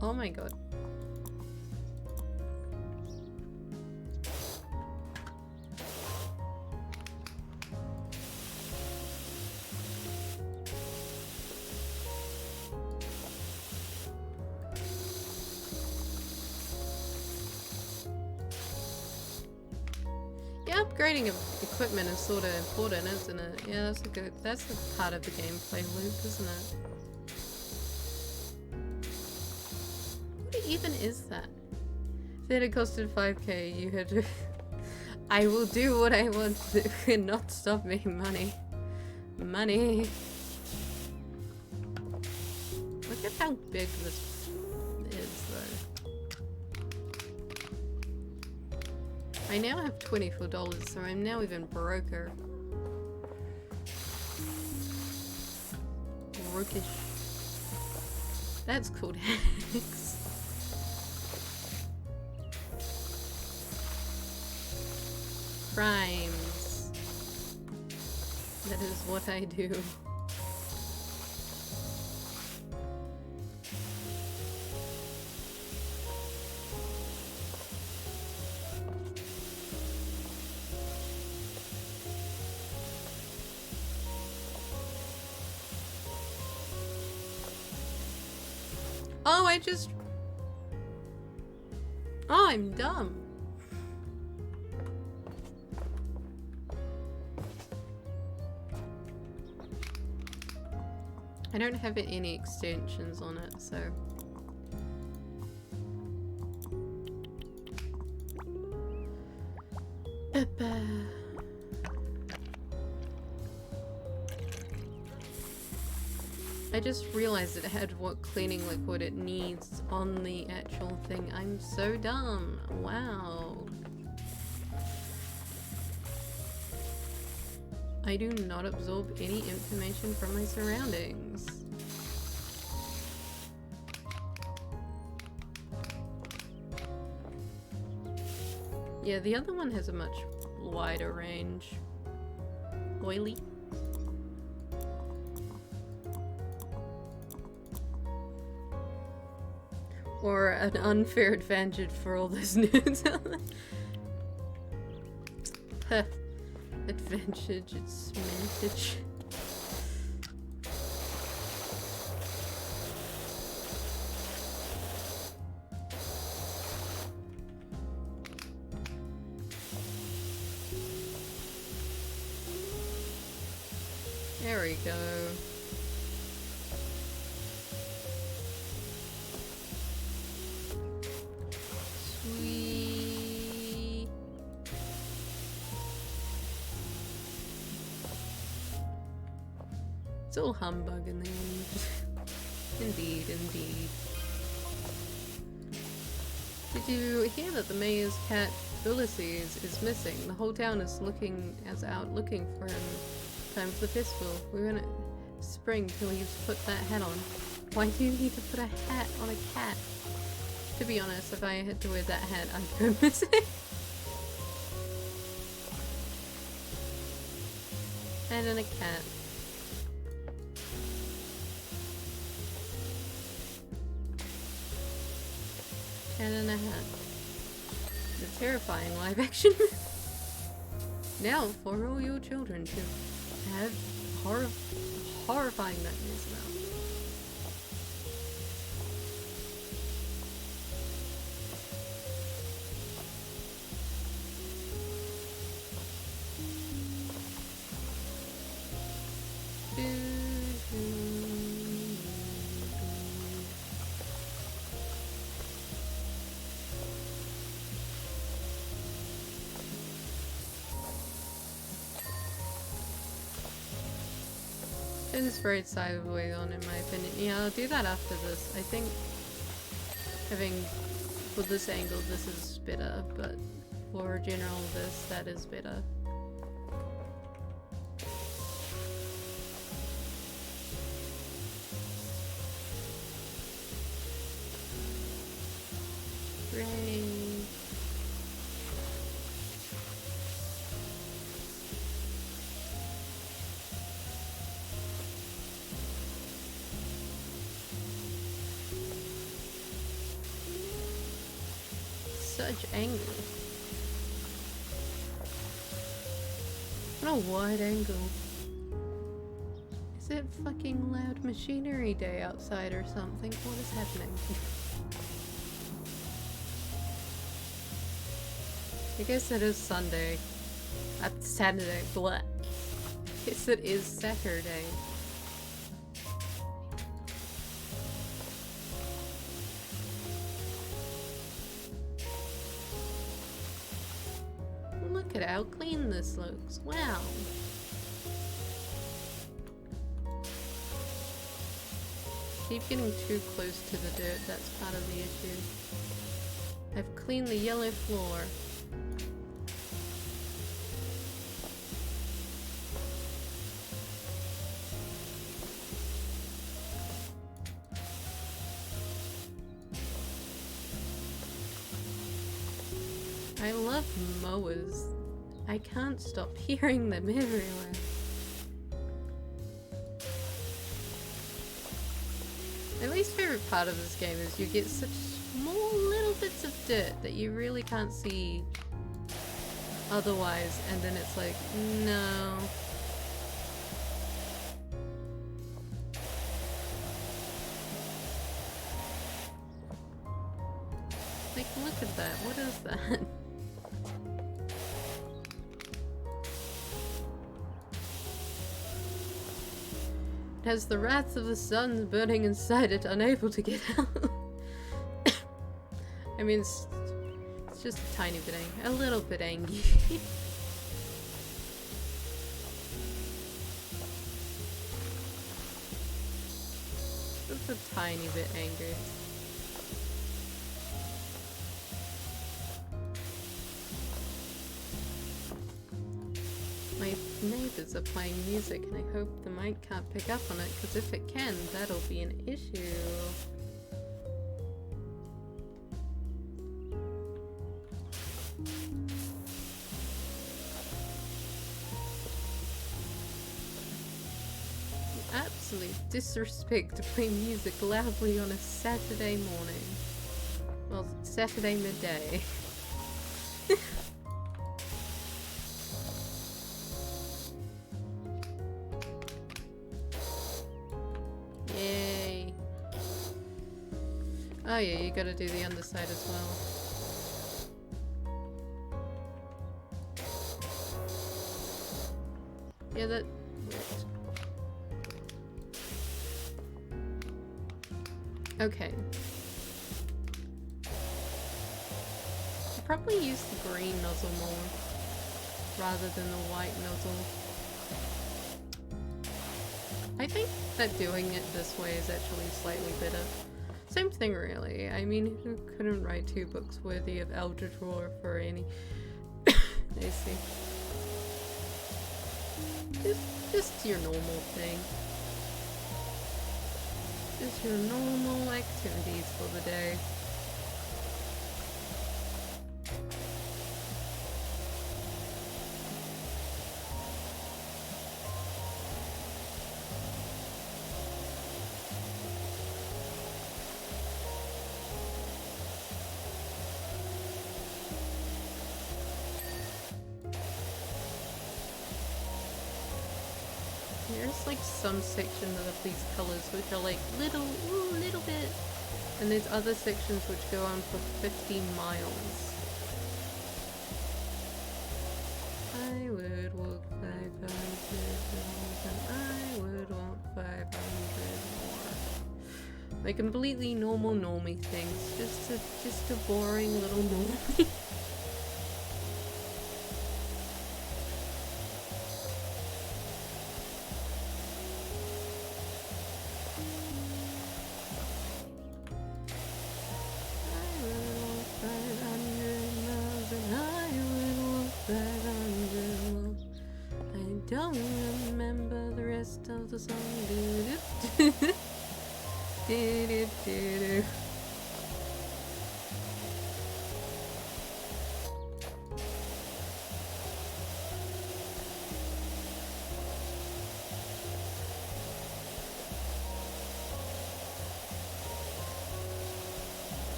Oh my god. Upgrading of equipment is sort of important, isn't it? Yeah, that's a part of the gameplay loop, isn't it? What even is that? If it had costed 5k, you had to... I will do what I want to do and not stop making money. Money. Look at how big this is, though. I now have $24, so I'm now even broker. Rookish. That's called hacks. Crimes. That is what I do. Oh, oh, I'm dumb. I don't have any extensions on it, so... I just realized it had what cleaning liquid it needs on the actual thing. I'm so dumb. Wow. I do not absorb any information from my surroundings. Yeah, the other one has a much wider range. Oily. Or an unfair advantage for all those nerds out there. Huh. Advantage, it's semantic. There we go. Sweet. It's all humbug in the end. Indeed, indeed. Did you hear that the mayor's cat Ulysses is missing? The whole town is out looking for him. Time for the festival. We went at spring till he's put that hat on. Why do you need to put a hat on a cat? To be honest, if I had to wear that hat, I'd go missing. And then a cat. Cat in a hat. The terrifying live action. Now for all your children to have horrifying nightmares about. It's very sideways on in my opinion. Yeah, I'll do that after this. I think for this angle this is better, but for general that is better. Hooray. Such angle. What a wide angle. Is it fucking loud machinery day outside or something? What is happening? I guess it is Sunday. Saturday. Blah. Yes, it is Saturday. Look at how clean this looks. Wow. Keep getting too close to the dirt, that's part of the issue. I've cleaned the yellow floor. I love mowers. I can't stop hearing them everywhere. My least favorite part of this game is you get such small little bits of dirt that you really can't see otherwise, and then it's like, no. Like, look at that. What is that? It has the wrath of the sun burning inside it, unable to get out. I mean, it's just a tiny bit angry. A little bit angry. Just a tiny bit angry. My neighbours are playing music and I hope the mic can't pick up on it, because if it can, that'll be an issue. Absolute disrespect to play music loudly on a Saturday morning. Well, Saturday midday. Yay. Oh yeah, you gotta do the underside as well. Yeah, that worked. Okay. I'll probably use the green nozzle more rather than the white nozzle. I think that doing it this way is actually slightly better. Same thing, really. I mean, who couldn't write 2 books worthy of Elder Drawer for any? I see. Just your normal thing. Just your normal activities for the day. There's like some section of these colors which are like little bit, and there's other sections which go on for 50 miles. I would walk 500 miles and I would walk 500 more. Like completely normal normie things, just a boring little normie. Don't remember the rest of the song.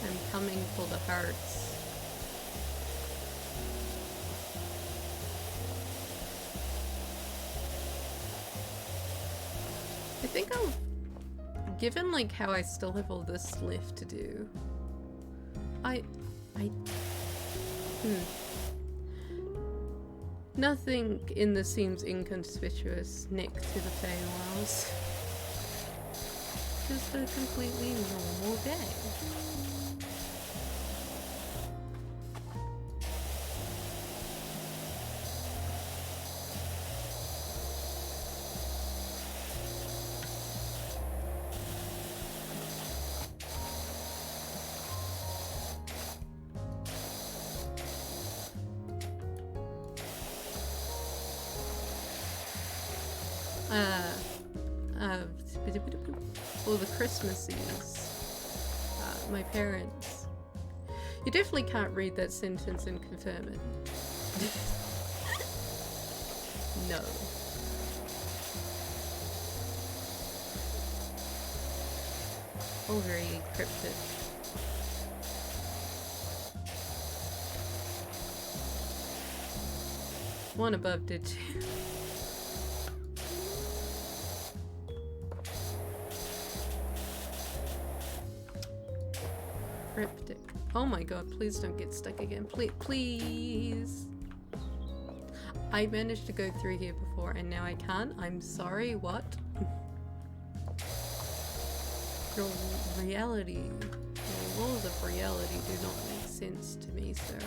I'm coming for the hearts. I think given like how I still have all this left to do, nothing in this seems inconspicuous next to the Feywilds. Just a completely normal day. For the Christmases, my parents. You definitely can't read that sentence and confirm it. No. All very cryptic. One above did too. Cryptic. Oh my god, please don't get stuck again. Please. I managed to go through here before and now I can't. I'm sorry, what? Your reality, the laws of reality do not make sense to me, sir.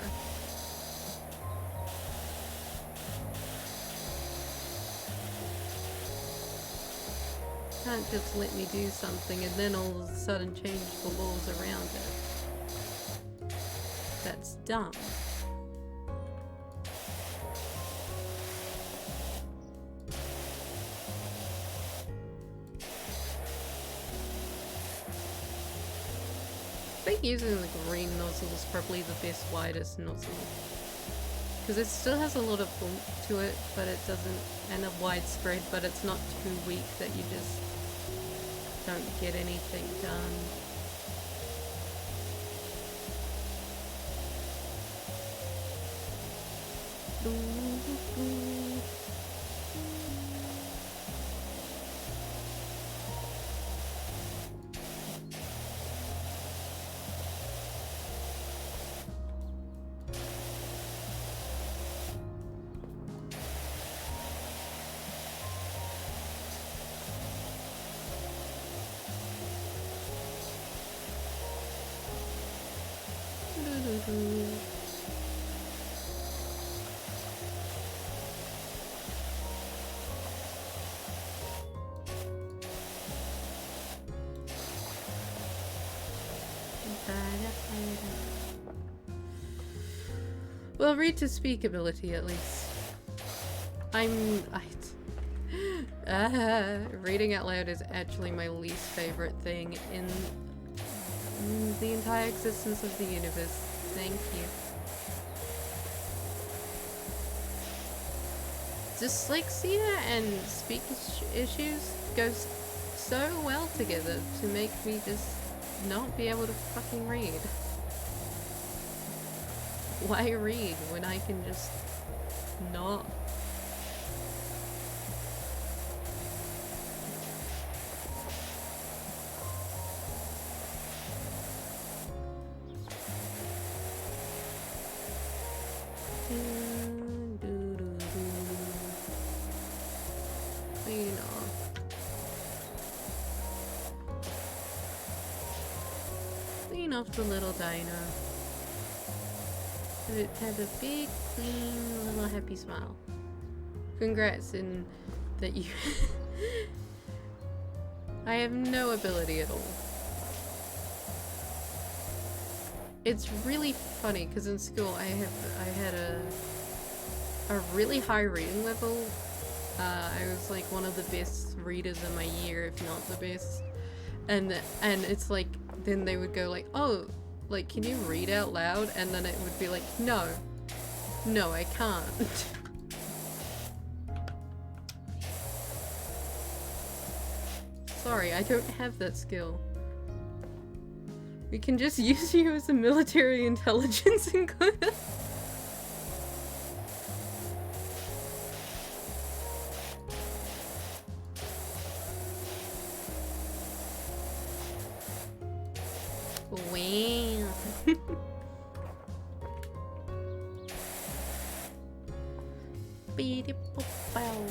Can't just let me do something and then all of a sudden change the laws around it. That's dumb. I think using the green nozzle is probably the best widest nozzle. Because it still has a lot of oomph to it, but it doesn't, and a widespread, but it's not too weak that you just don't get anything done. Well, read to speak ability at least. Reading out loud is actually my least favorite thing in the entire existence of the universe. Thank you. Dyslexia and speech issues go so well together to make me just not be able to fucking read. Why read when I can just not? Clean off the little dino. Have a big, clean, little happy smile. Congrats in that you... I have no ability at all. It's really funny because in school I had a really high reading level. I was like one of the best readers in my year, if not the best. And it's like then they would go like, oh, like, can you read out loud? And then it would be like, no, I can't. Sorry, I don't have that skill. We can just use you as a military intelligence encoder. Wow.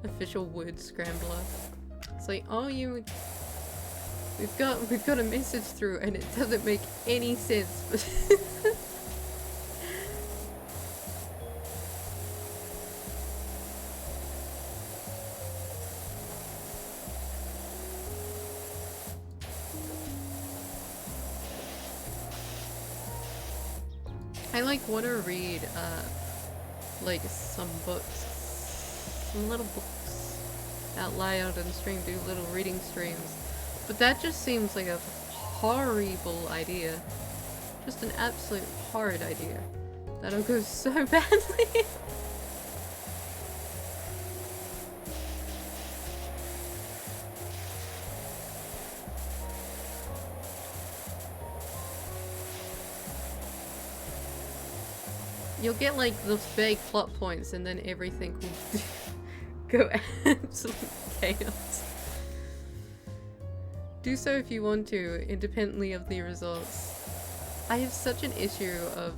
Official word scrambler. It's like, oh, we've got a message through and it doesn't make any sense. I like want to read like some little books out loud and do little reading streams, but that just seems like a horrible idea. Just an absolute horrid idea. That'll go so badly. You'll get like those vague plot points and then everything will go absolute chaos. Do so if you want to, independently of the results. I have such an issue of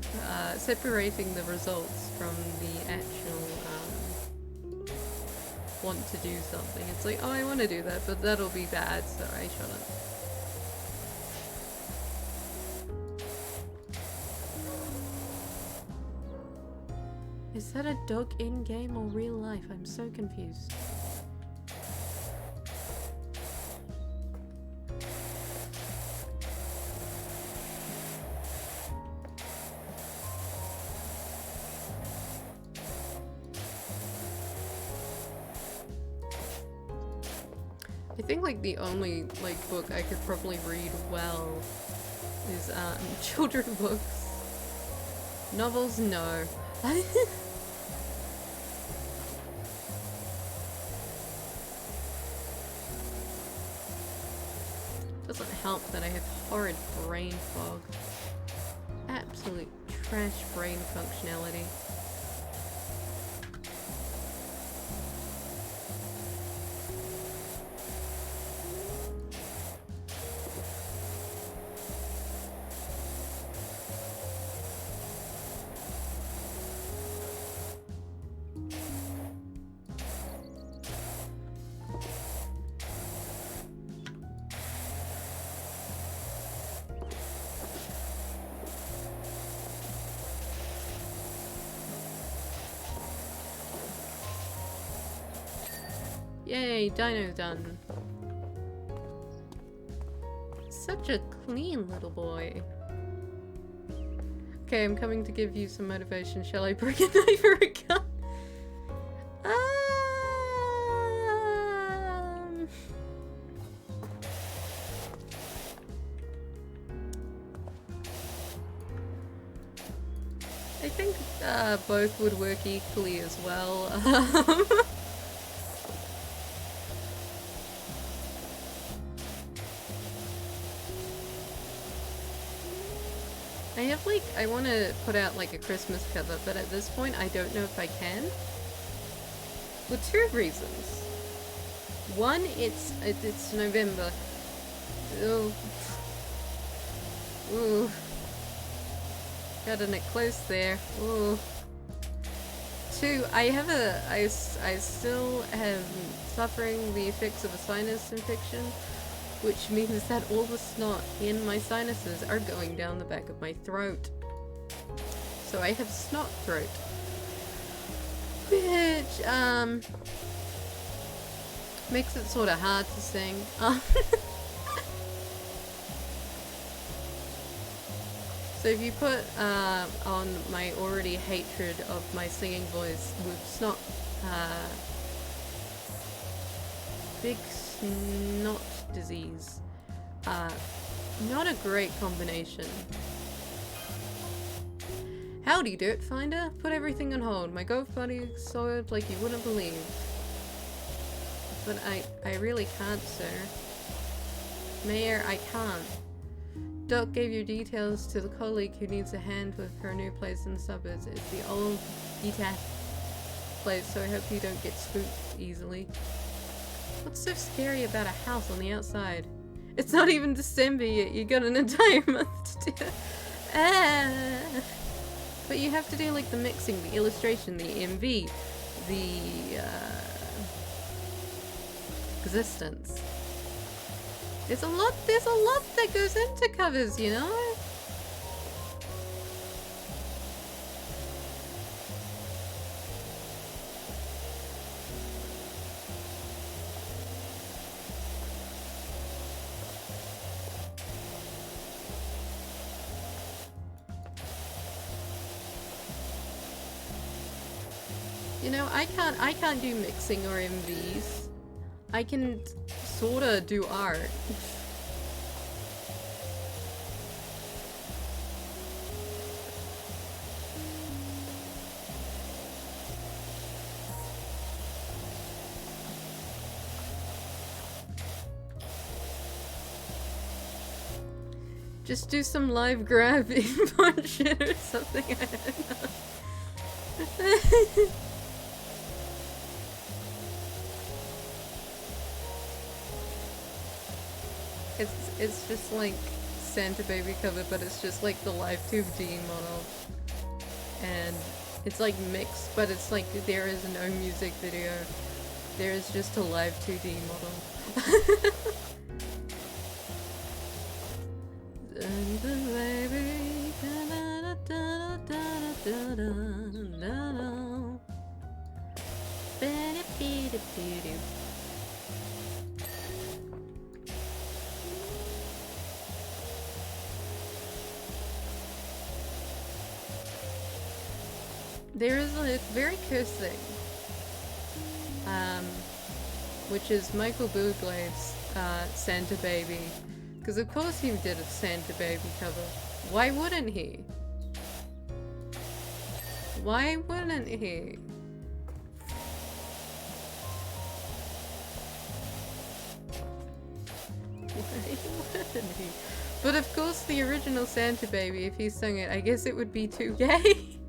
separating the results from the actual want to do something. It's like, oh, I want to do that, but that'll be bad, so I shouldn't. Is that a dog in-game or real life? I'm so confused. I think like the only like book I could probably read well is children books. Novels, no. Doesn't help that I have horrid brain fog. Absolute trash brain functionality. Yay, dino done. such a clean little boy. Okay, I'm coming to give you some motivation. Shall I bring a knife or a gun? I think both would work equally as well. I want to put out like a Christmas cover, but at this point I don't know if I can. For two reasons. One, it's November. Ooh. Ooh. Gotten it close there. Ooh. Two, I still am suffering the effects of a sinus infection, which means that all the snot in my sinuses are going down the back of my throat. So I have snot throat. Which, makes it sort of hard to sing. So if you put on my already hatred of my singing voice with snot, big snot disease, not a great combination. Howdy, Dirt Finder. Put everything on hold. My golf buddy soiled like you wouldn't believe. But I really can't, sir. Mayor, I can't. Doc gave your details to the colleague who needs a hand with her new place in the suburbs. It's the old detached place, so I hope you don't get spooked easily. What's so scary about a house on the outside? It's not even December yet. You got an entire month to do it. But you have to do like the mixing, the illustration, the MV, the existence. There's a lot that goes into covers, you know? You know, I can't do mixing or MVs. I can sorta do art. Just do some live grab in shit or something. I don't know. It's just like Santa Baby cover, but it's just like the live 2D model. And it's like mixed, but it's like there is no music video. There is just a live 2D model. There is a very cursed thing, which is Michael Buglade's Santa Baby, because of course he did a Santa Baby cover. Why wouldn't he? Why wouldn't he? Why wouldn't he? But of course the original Santa Baby, if he sung it, I guess it would be too gay.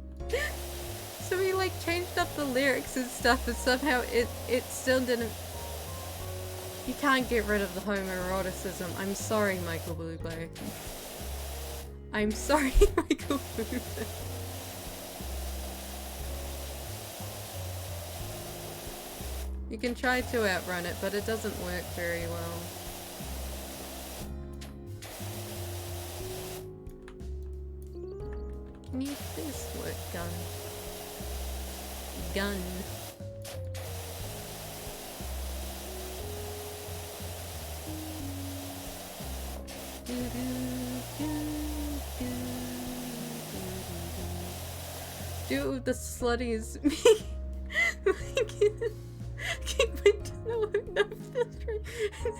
So he like changed up the lyrics and stuff, but somehow it still didn't. You can't get rid of the homoeroticism. I'm sorry, Michael Bublé. I'm sorry, Michael Bublé. You can try to outrun it, but it doesn't work very well. Can you please work, gun? Gun. do it with the slutties. Keep it to no, that's right.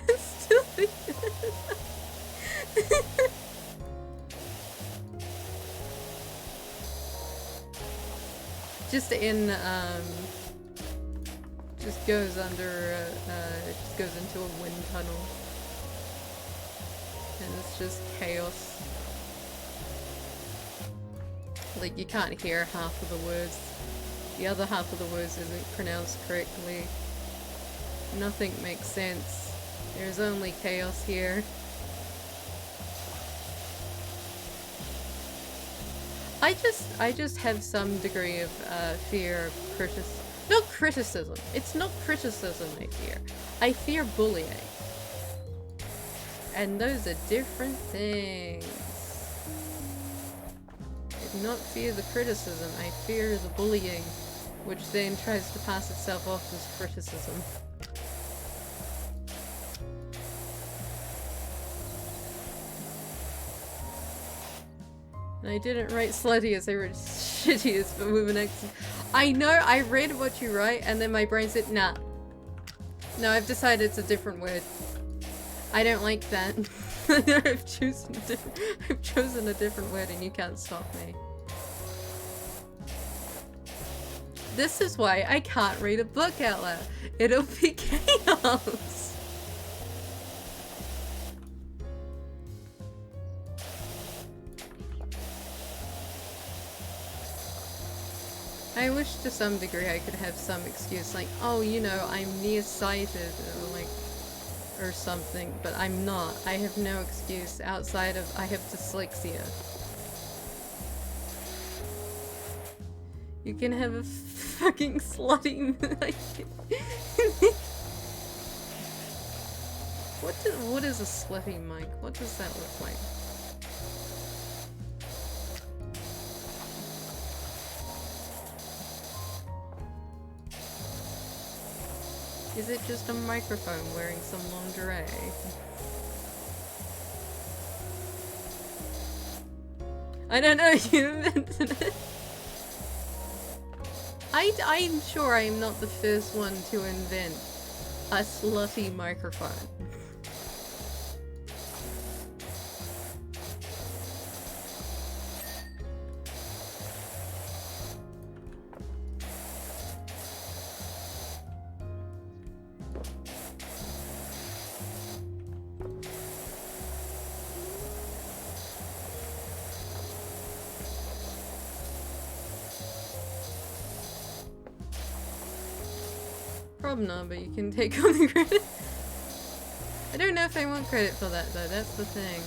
That's still just just goes under, just goes into a wind tunnel. And it's just chaos. Like, you can't hear half of the words. The other half of the words isn't pronounced correctly. Nothing makes sense. There's only chaos here. I just have some degree of fear of not criticism. It's not criticism I fear. I fear bullying. And those are different things. I do not fear the criticism, I fear the bullying, which then tries to pass itself off as criticism. And I didn't write slutty as I wrote shittiest, but with an accent. I know, I read what you write, and then my brain said, nah. No, I've decided it's a different word. I don't like that. I've chosen a different word and you can't stop me. This is why I can't read a book out loud. It'll be chaos. I wish to some degree I could have some excuse like, oh, you know, I'm nearsighted, or like, or something, but I'm not. I have no excuse outside of I have dyslexia. You can have a fucking slutty what is a slutty mic? What does that look like? Is it just a microphone wearing some lingerie? I don't know, you invented it. I'm sure I'm not the first one to invent a slutty microphone. Probably not, but you can take all the credit. I don't know if I want credit for that though, that's the thing.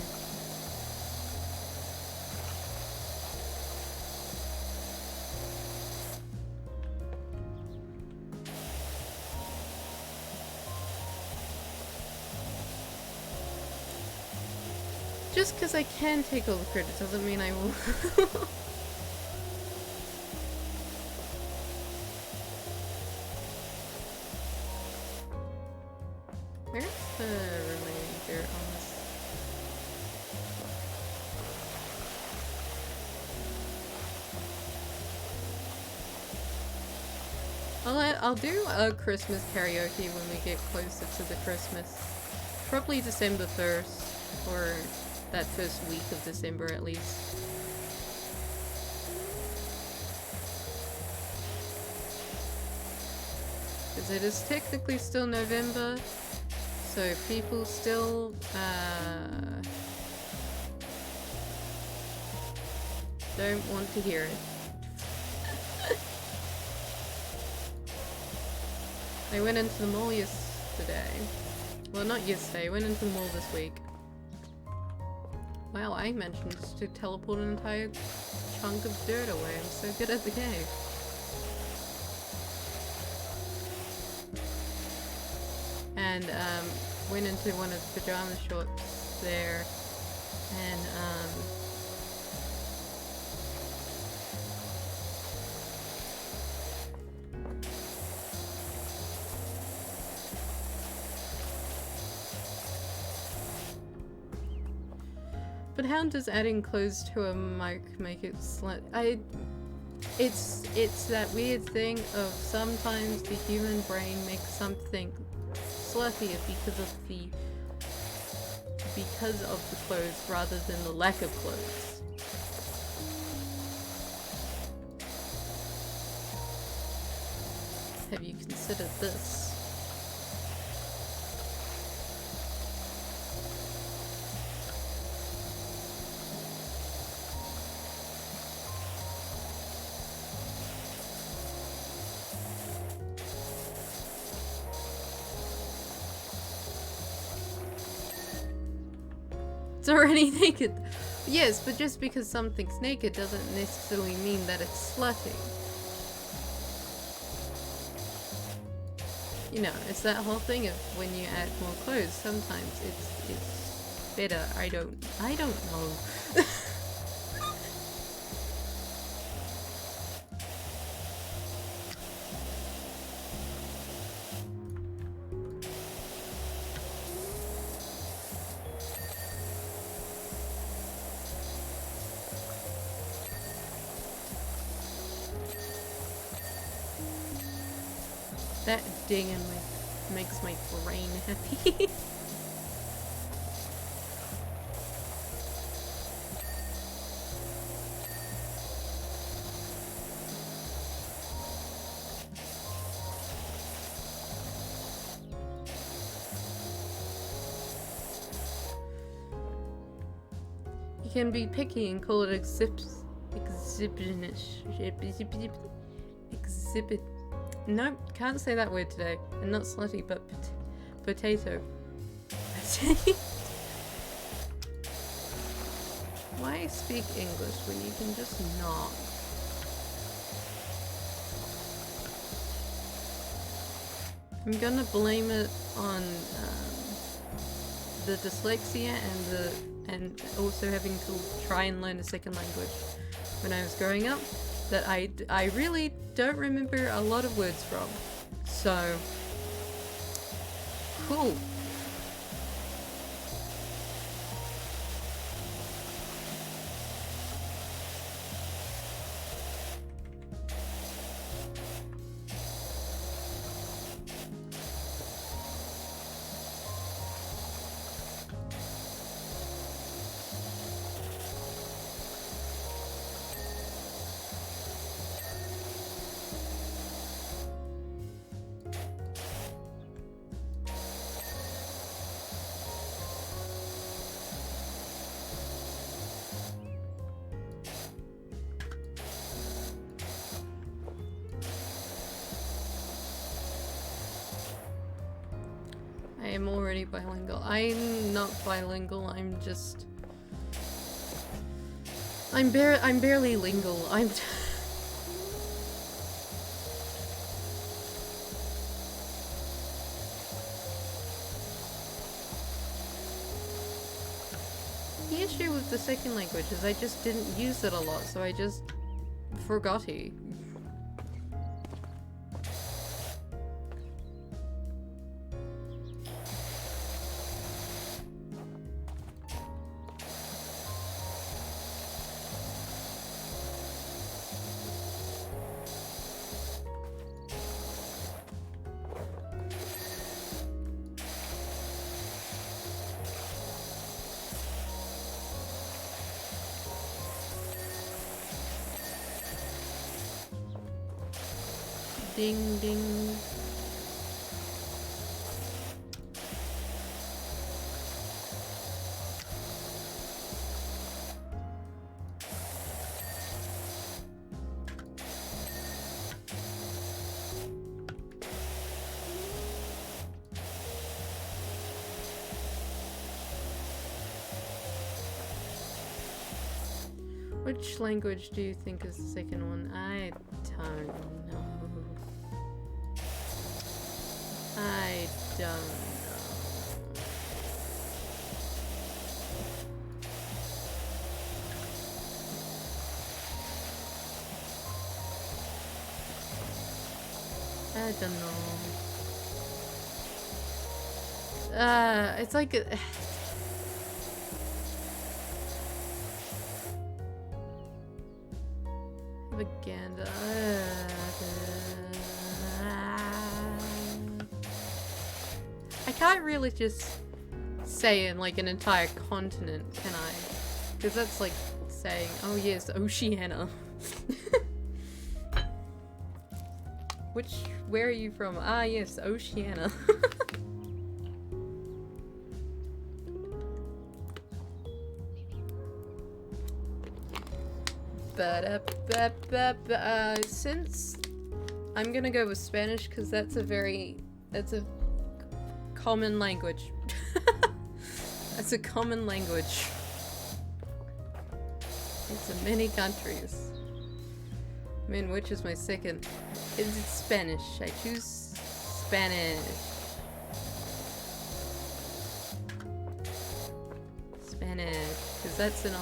Just because I can take all the credit doesn't mean I will. Where's the remaining dirt on this? I'll do a Christmas karaoke when we get closer to the Christmas. Probably December 1st, or that first week of December at least. Because it is technically still November. So people still, don't want to hear it. I went into the mall yesterday. Well, not yesterday, I went into the mall this week. Wow, I managed to teleport an entire chunk of dirt away. I'm so good at the game. And, went into one of the pajama shops there, and but how does adding clothes to a mic make it slut? It's that weird thing of sometimes the human brain makes something sluttier because of the clothes rather than the lack of clothes. Have you considered this? It's already naked. Yes, but just because something's naked doesn't necessarily mean that it's slutty. You know, it's that whole thing of when you add more clothes, sometimes it's better. I don't know. That ding makes my brain happy. You can be picky and call it exhibit. Nope, can't say that word today. And not slutty, but potato. Why speak English when you can just not? I'm gonna blame it on the dyslexia and also having to try and learn a second language when I was growing up that I really don't remember a lot of words from. So, cool. I am already bilingual. I'm not bilingual, I'm just... I'm barely lingual. The issue with the second language is I just didn't use it a lot, so I just forgot it. Ding ding. Which language do you think is the second one? I don't know. I don't know. I don't know. It's like... Propaganda. I can't really just say in like an entire continent, can I? Because that's like saying, oh yes, Oceania. Where are you from? Ah yes, Oceania. Since I'm gonna go with Spanish because that's a common language. That's a common language. It's in many countries. I mean, which is my second? It's Spanish. I choose Spanish. Spanish, because that's in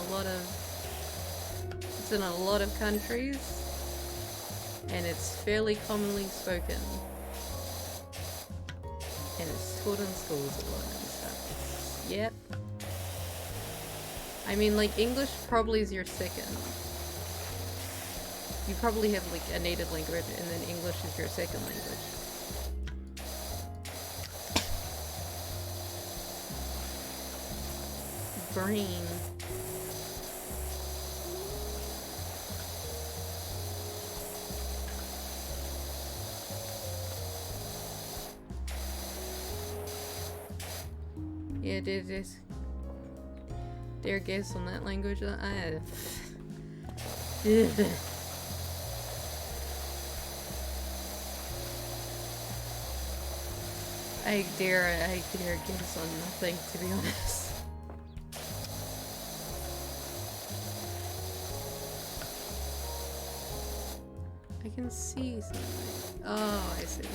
a lot of countries, and it's fairly commonly spoken, and it's taught in schools a lot and stuff. Yep. I mean, like, English probably is your second. You probably have like a native language, and then English is your second language. Brain. Yeah, dare guess on that language. I dare guess on nothing, to be honest. I can see something. Oh, I see.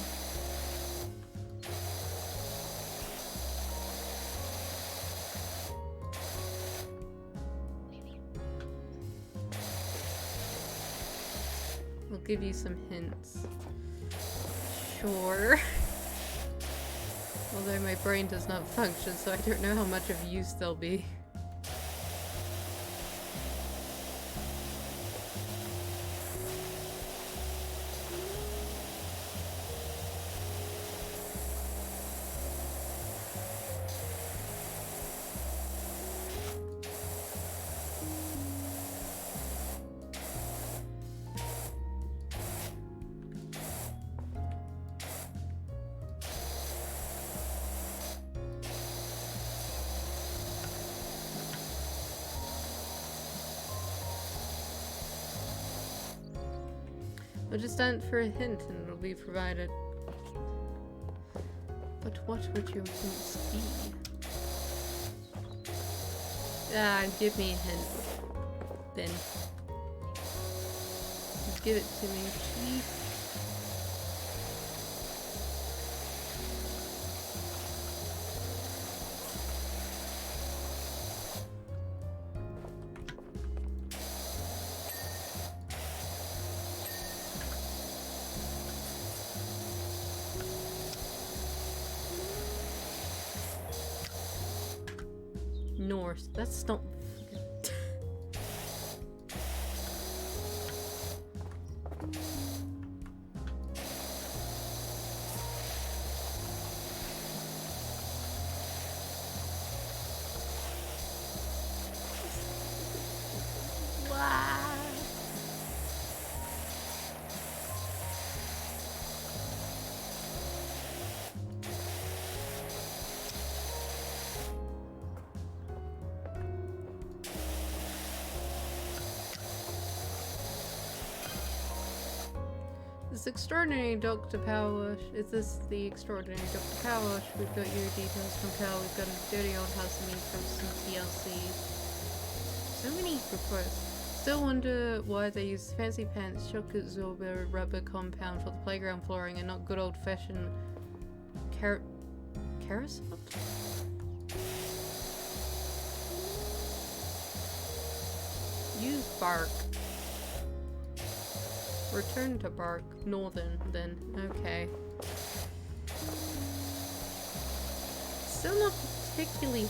We'll give you some hints. Sure. Although my brain does not function, so I don't know how much of use they'll be. We'll just stand for a hint and it'll be provided. But what would your hints be? Give me a hint. Then. Just give it to me, please. Norse. That's not. This extraordinary Dr. Powerwash. Is this the extraordinary Dr. Powerwash? We've got your details from Cal. We've got a dirty old house and from some TLC. So many requests. Still wonder why they use fancy pants, shock absorber, rubber compound for the playground flooring and not good old fashioned carousel? Use bark. Return to bark. Northern, then. Okay. Still not particularly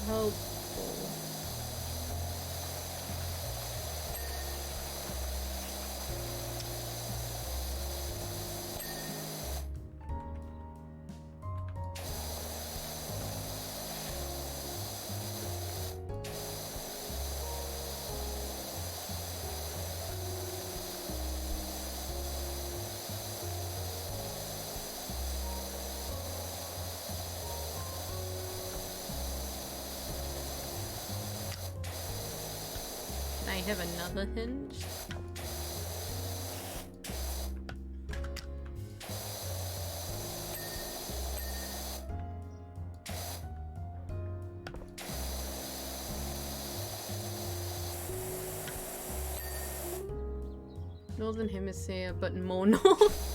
helpful. I have another hinge. Northern Hemisphere, but more north.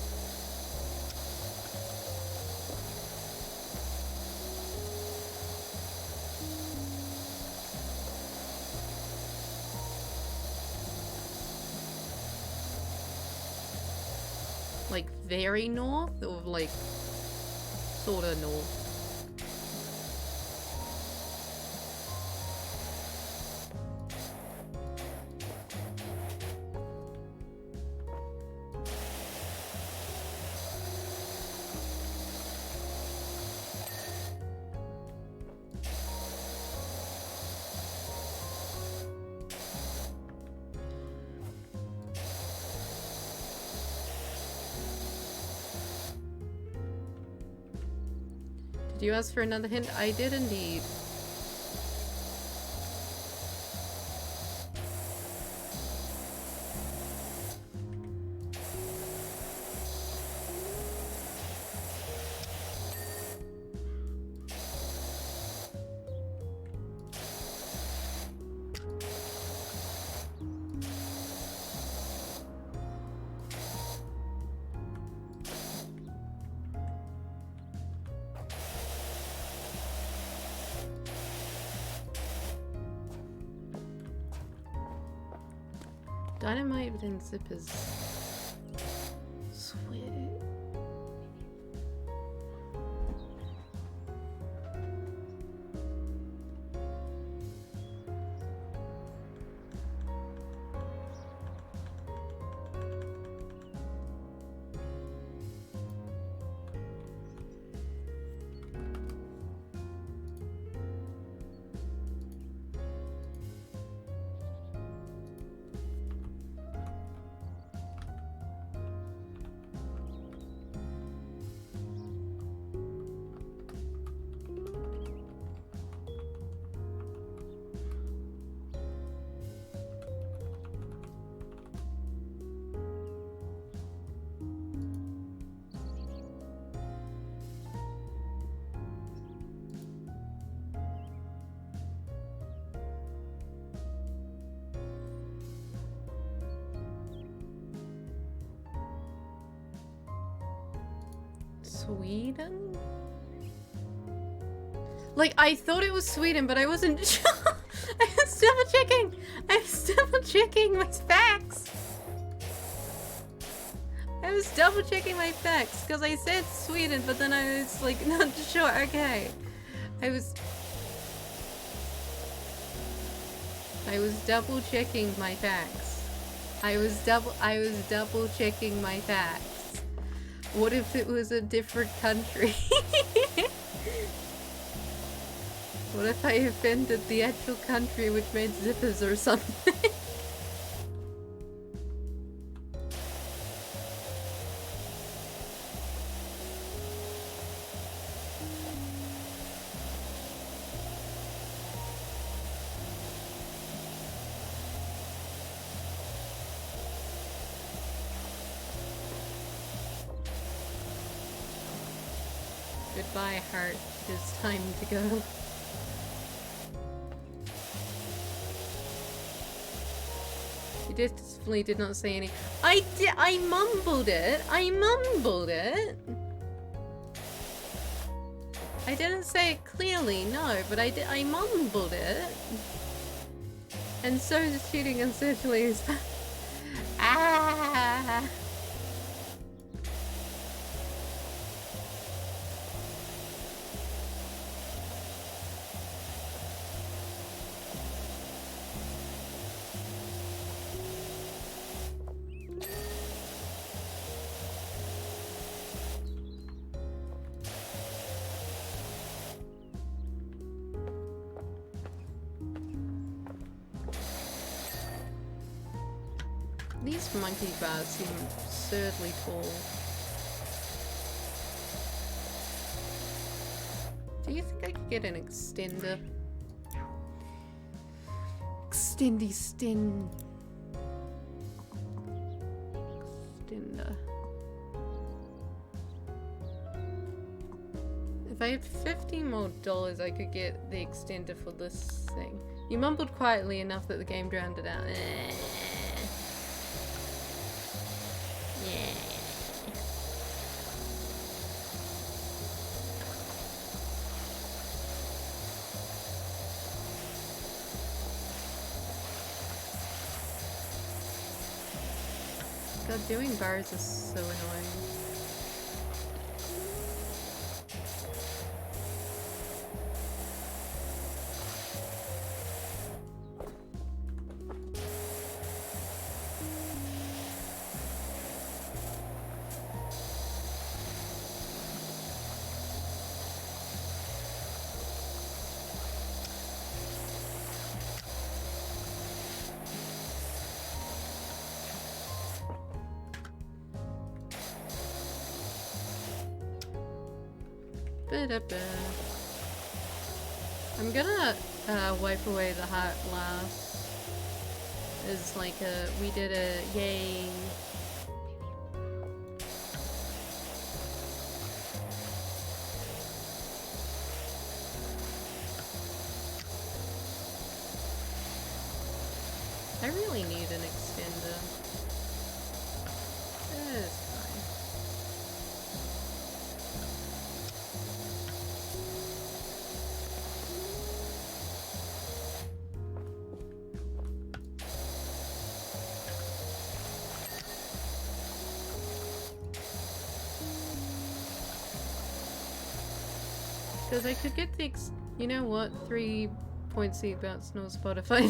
Like very north, or like sorta north? Did you ask for another hint? I did indeed. Dynamite within zippers. Sweet. Sweden? Like, I thought it was Sweden, but I wasn't sure. I was double checking. I was double checking my facts. I was double checking my facts because I said Sweden, but then I was like not sure. Okay, I was double checking my facts. I was double checking my facts. What if it was a different country? What if I offended the actual country which made zippers or something? Goodbye, heart. It is time to go. You definitely did not say any. I mumbled it. I mumbled it. I didn't say it clearly, no, but I mumbled it. And so is cheating and certainly is. Ah. These monkey bars seem absurdly tall. Do you think I could get an extender? Extender. If I had $50 more, I could get the extender for this thing. You mumbled quietly enough that the game drowned it out. Yeah. God, doing bars is so annoying. I'm gonna wipe away the heart last. Is like we did a yay. I really need an extender. It's fine. Because I could get the you know what? 3-point seatbelts, no Spotify.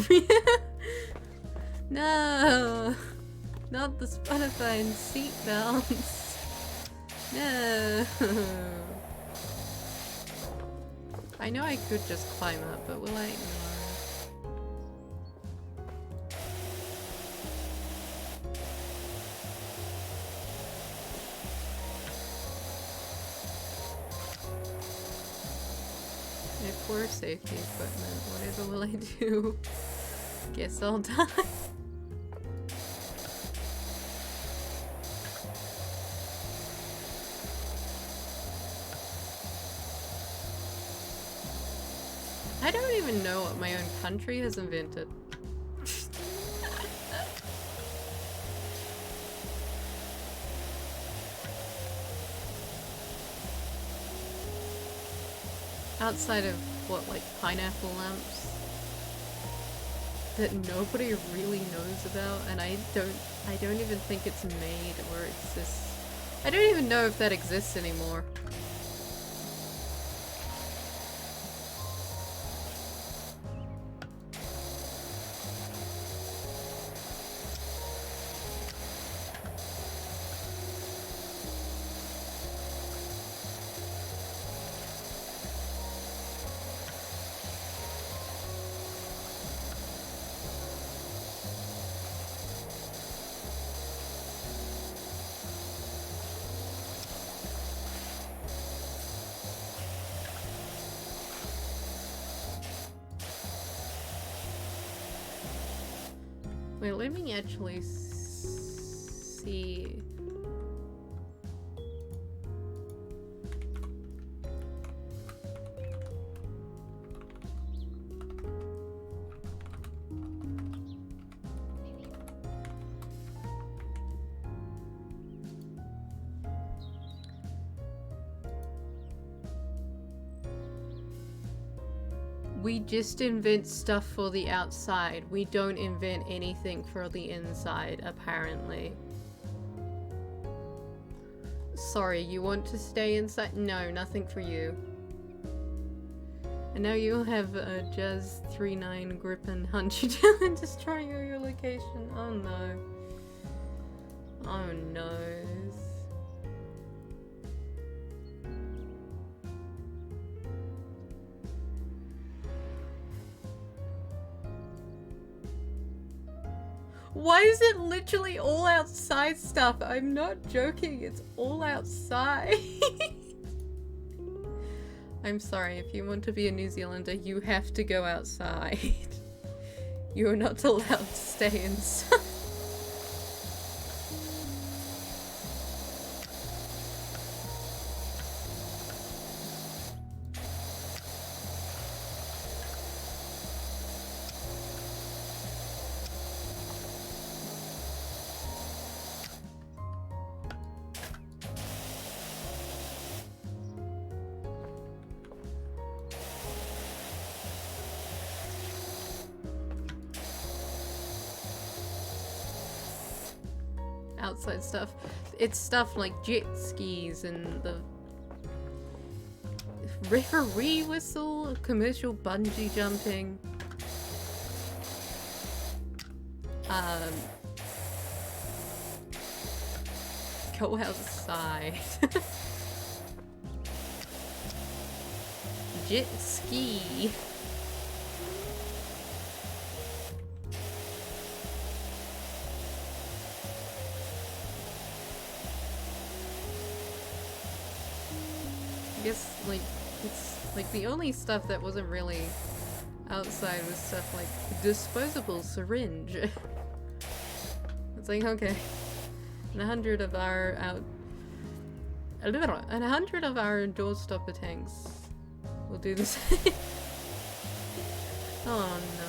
No! Not the Spotify and seatbelts. No! I know I could just climb up, but will I? No. Poor safety equipment. Whatever will I do? Guess I'll die. I don't even know what my own country has invented. Outside of what, like pineapple lamps that nobody really knows about, and I don't even think it's made or exists. I don't even know if that exists anymore. Wait, let me actually see. We just invent stuff for the outside. We don't invent anything for the inside, apparently. Sorry, you want to stay inside? No, nothing for you. And now you have a Jazz 3-9 grip and hunt you down and destroy your location. Oh no. Oh no. Why is it literally all outside stuff? I'm not joking, it's all outside. I'm sorry, if you want to be a New Zealander, you have to go outside. You are not allowed to stay inside. Outside stuff. It's stuff like jet skis and the referee whistle, commercial bungee jumping. Go outside. Jet ski. I guess, like, it's like the only stuff that wasn't really outside was stuff like disposable syringe. It's like, okay, and 100 of our and 100 of our door stopper tanks will do the same. Oh no.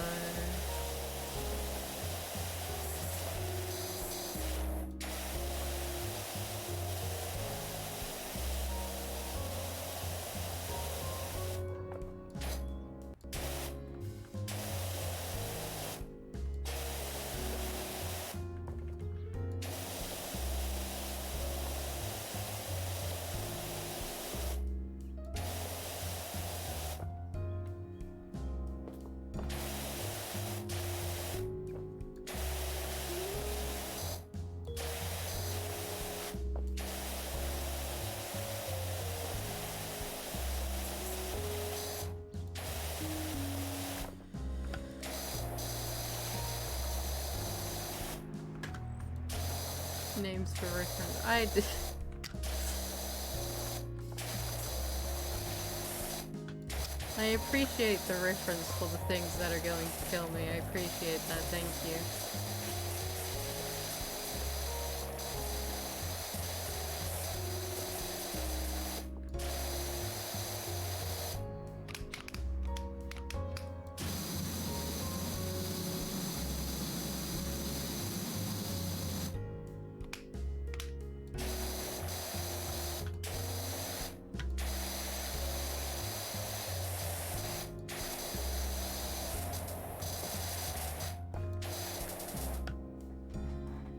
Names for reference. I appreciate the reference for the things that are going to kill me. I appreciate that. Thank you.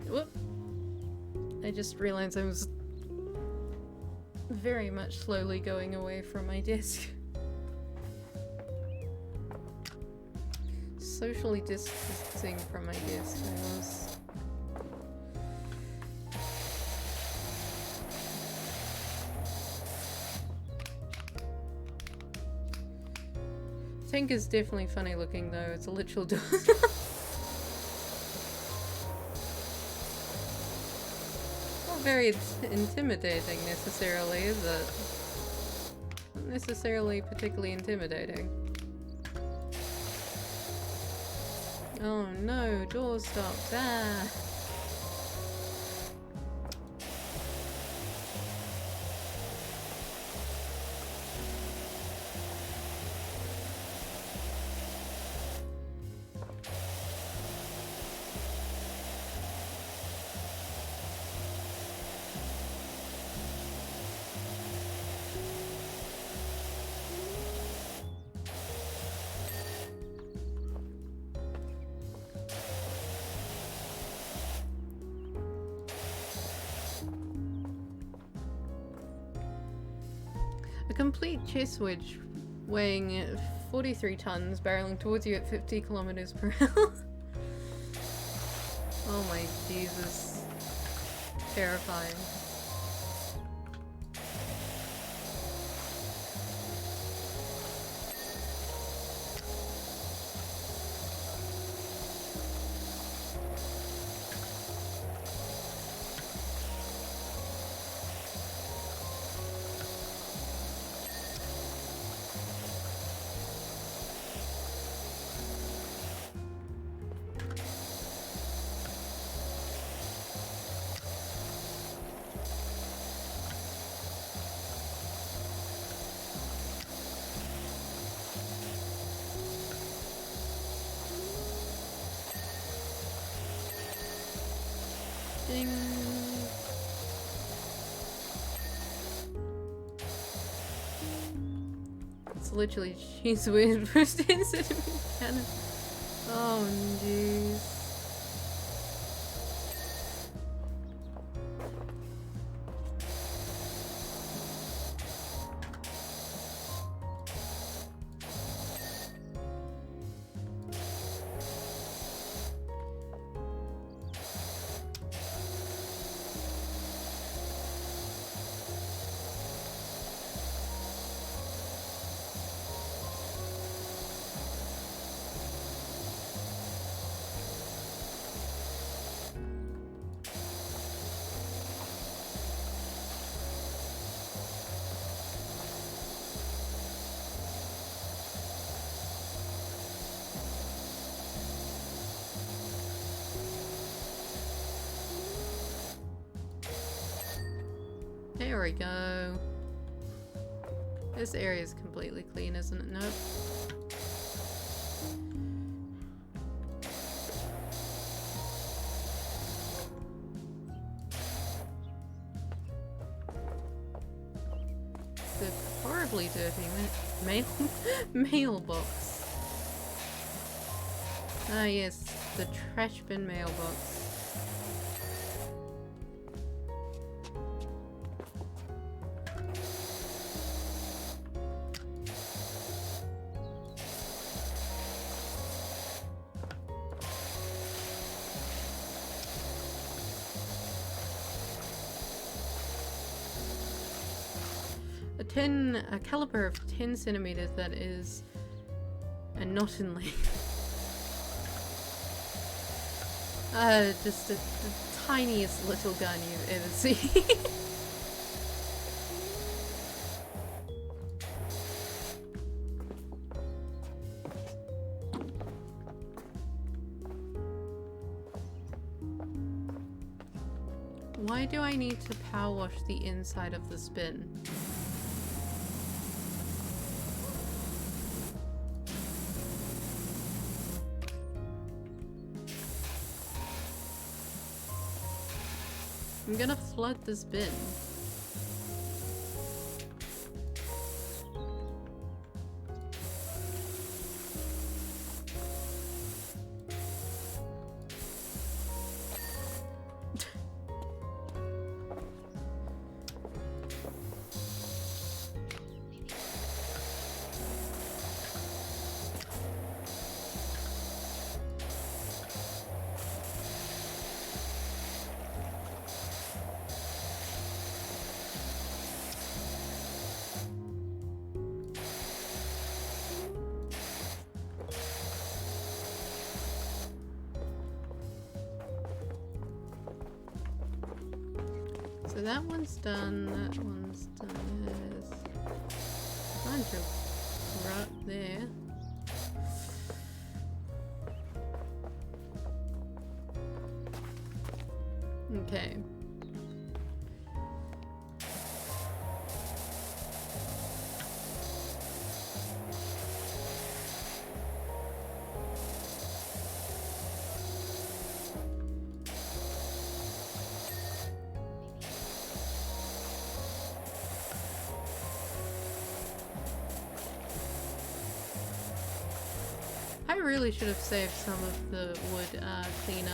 Whoop. I just realized I was very much slowly going away from my desk. Socially distancing from my desk, I was. Tank is definitely funny looking though, it's a literal door. Very intimidating necessarily, is it? Not necessarily particularly intimidating. Oh no, door stopped. Ah! A complete chest wedge weighing 43 tons, barreling towards you at 50 kilometers per hour. Oh my Jesus. Terrifying. Ding. It's literally cheese weird first incident cannon. Oh jeez. There we go. This area is completely clean, isn't it? Nope. The horribly dirty mailbox. Ah yes, the trash bin mailbox. A caliber of 10 centimeters, that is, and not in length. Just the tiniest little gun you've ever seen. Why do I need to power wash the inside of this bin? I'm gonna flood this bin. So that one's done, that one's done. There's a bunch of rot there. Okay. I really should have saved some of the wood cleaner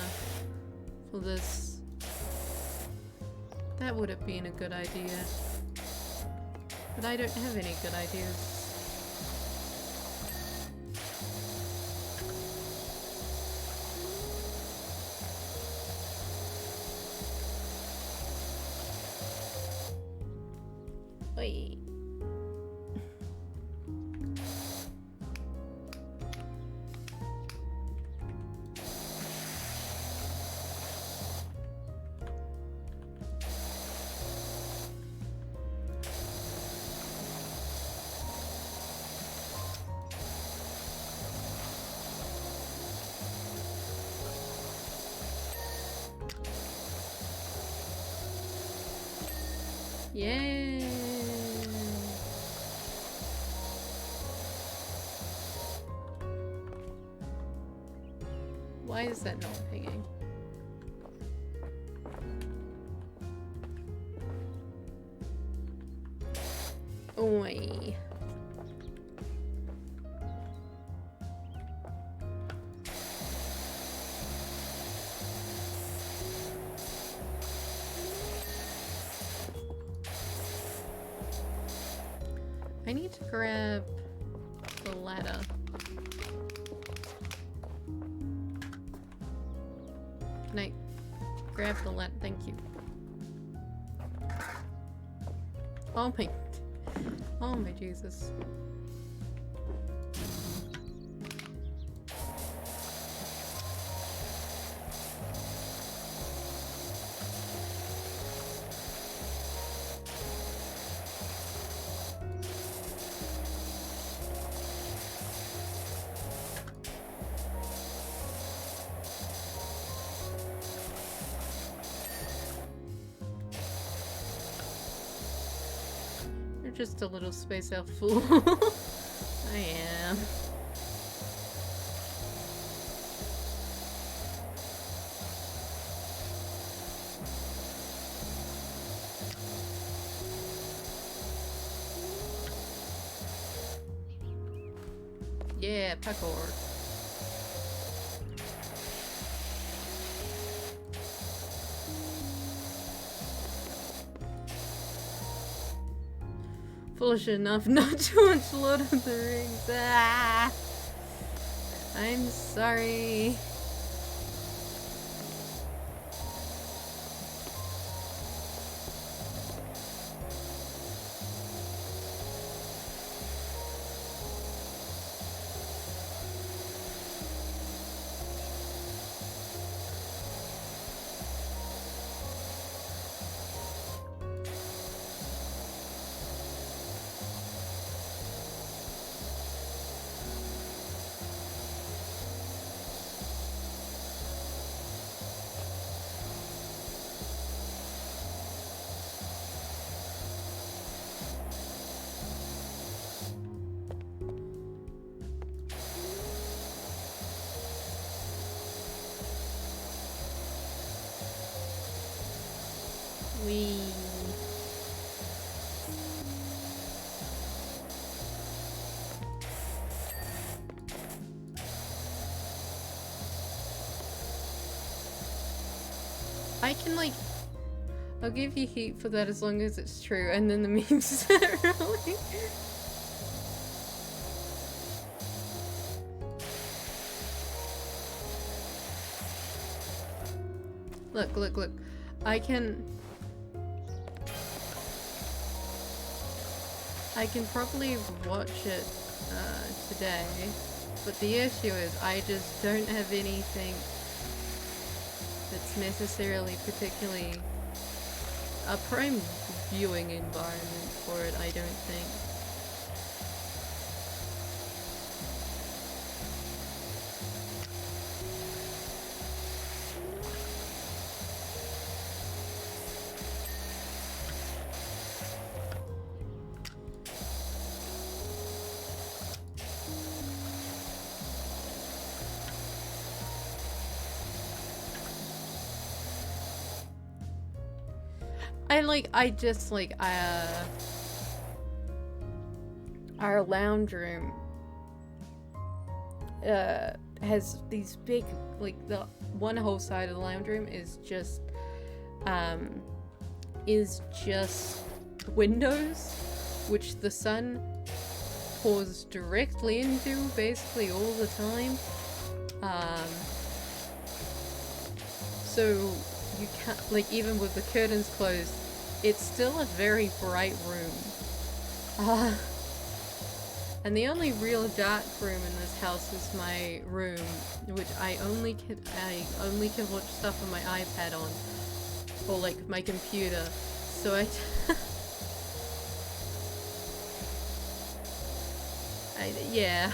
for this. That would have been a good idea. But I don't have any good ideas. Oi. Yay! Why is that not pinging? Oi. I need to grab the ladder. Can I grab the ladder? Thank you. Oh my Jesus. You're just a little space elf fool. I am. Yeah, parkour. Foolish enough not to watch Lord of the Rings. Ah! I'm sorry. Wee. I can like, I'll give you heat for that as long as it's true, and then the memes are rolling. Look. I can probably watch it today, but the issue is I just don't have anything that's necessarily particularly a prime viewing environment for it, I don't think. Our lounge room has these big, like, the one whole side of the lounge room is just windows, which the sun pours directly into basically all the time. So you can't, like, even with the curtains closed, it's still a very bright room. And the only real dark room in this house is my room, which I only can watch stuff on my iPad on, or like my computer. So yeah.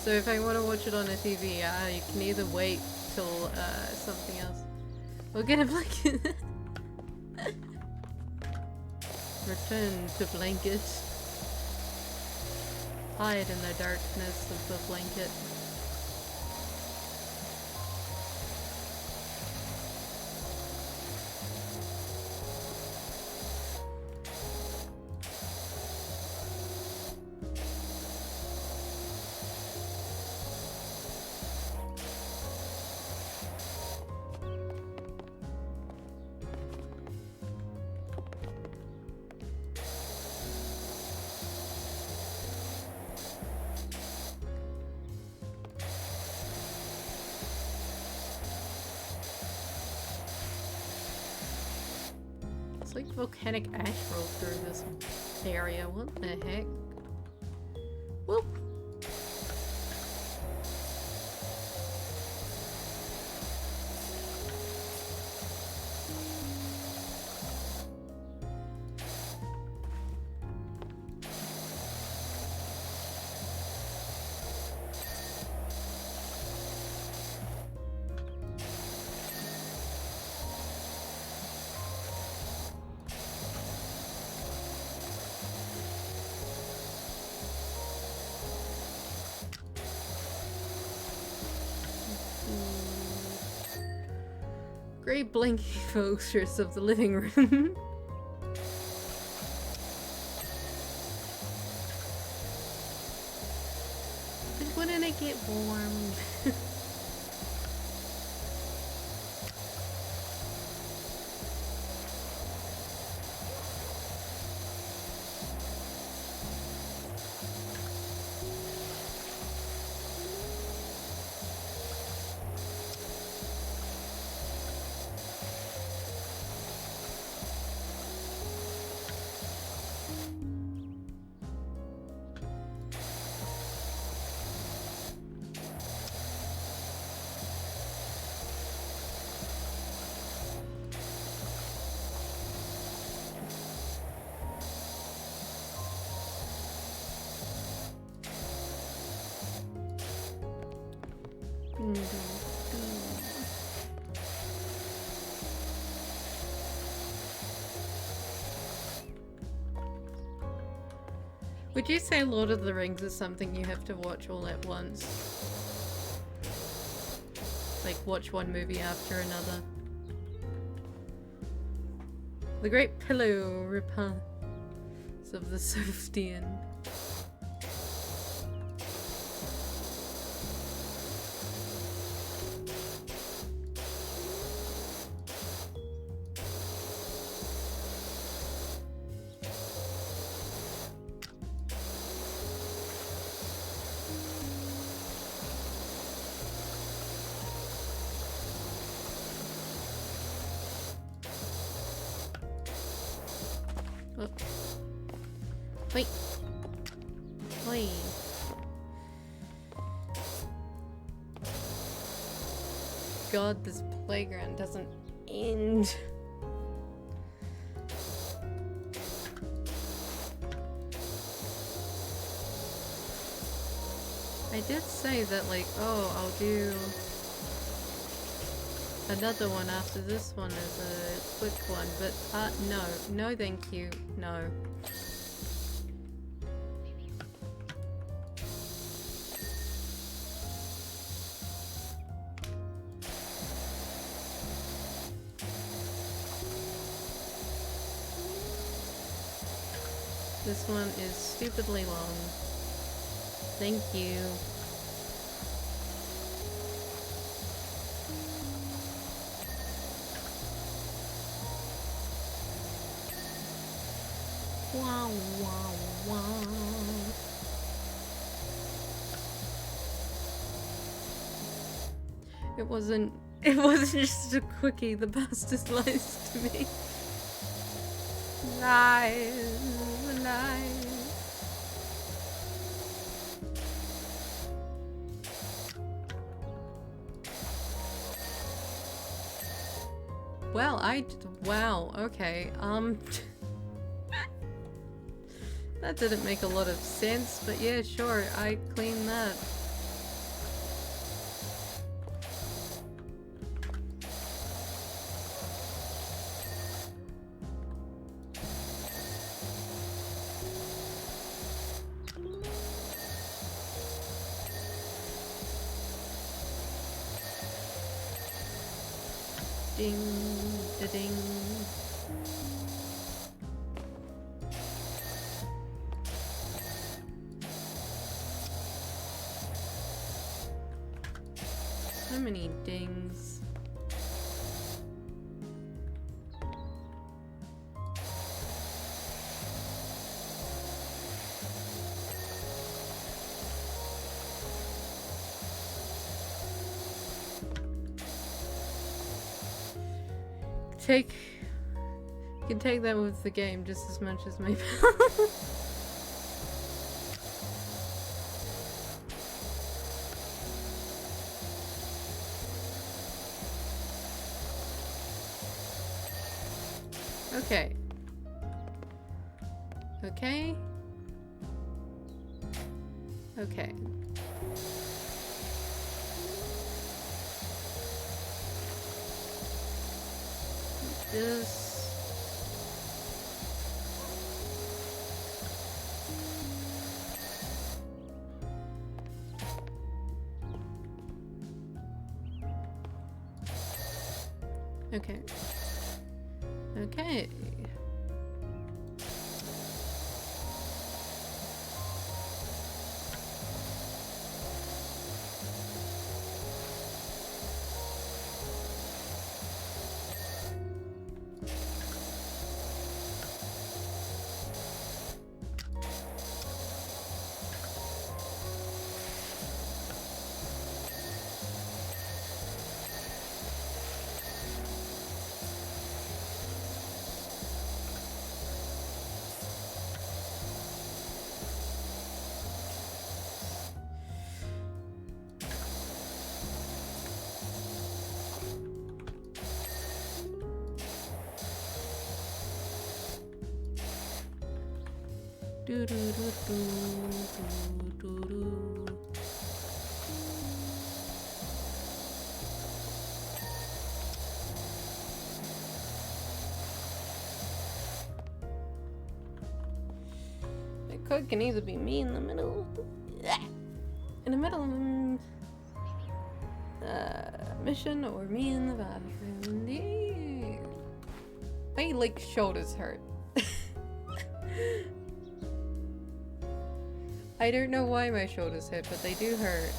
So if I want to watch it on a TV, I can either wait till something else, or get a blanket. Return to blanket. Hide in the darkness of the blanket. like volcanic ash roll through this area. What the heck? Whoop! Great blinky vultures of the living room. But wouldn't it get warm? Would you say Lord of the Rings is something you have to watch all at once? Like, watch one movie after another? The Great Pillow Repast of the Softian. Oh. Wait. Wait. God, this playground doesn't end. I did say that, like, oh, I'll do another one after this one is a quick one, but no. No thank you. No. This one is stupidly long. Thank you. Wow, wow, wow. It wasn't just a quickie, the bastard lies to me. Lies, lies. Well, wow, okay, that didn't make a lot of sense, but yeah, sure, I cleaned that. Ding, da ding. So many dings. You can take that with the game just as much as my Okay. Okay. Okay. This. Okay. Okay. Do do do do do do do. The code can either be me in the middle, mission, or me in the bathroom. My like shoulders hurt. I don't know why my shoulders hurt, but they do hurt.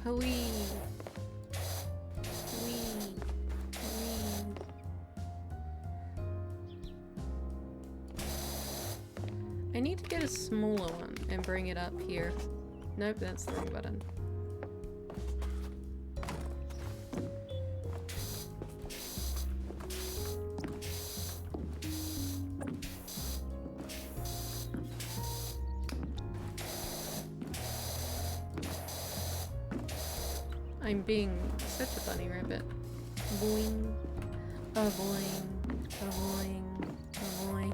Hooey. I need to get a smaller one and bring it up here. Nope, that's the wrong button. I'm being such a bunny rabbit. Boing. A boing. A boing. A boing.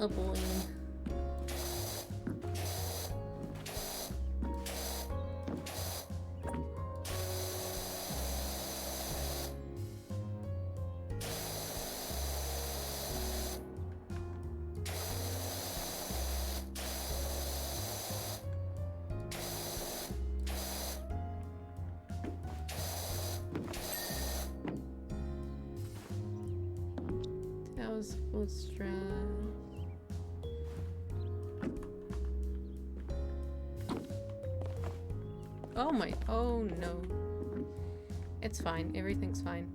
A boing. That was full stress. Oh my, oh no. It's fine, everything's fine.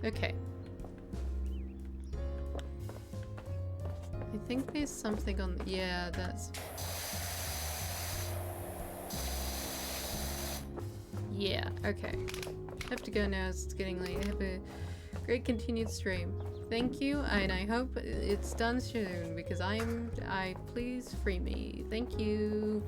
Okay. I think there's something on... Yeah, that's... Yeah, okay. I have to go now, it's getting late. Have a great continued stream. Thank you, and I hope it's done soon, because please free me. Thank you.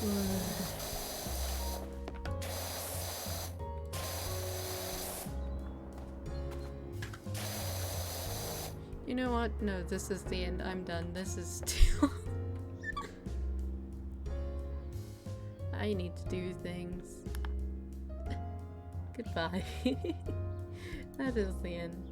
You know what? No, this is the end. I'm done. This is too... I need to do things. Goodbye. That is the end.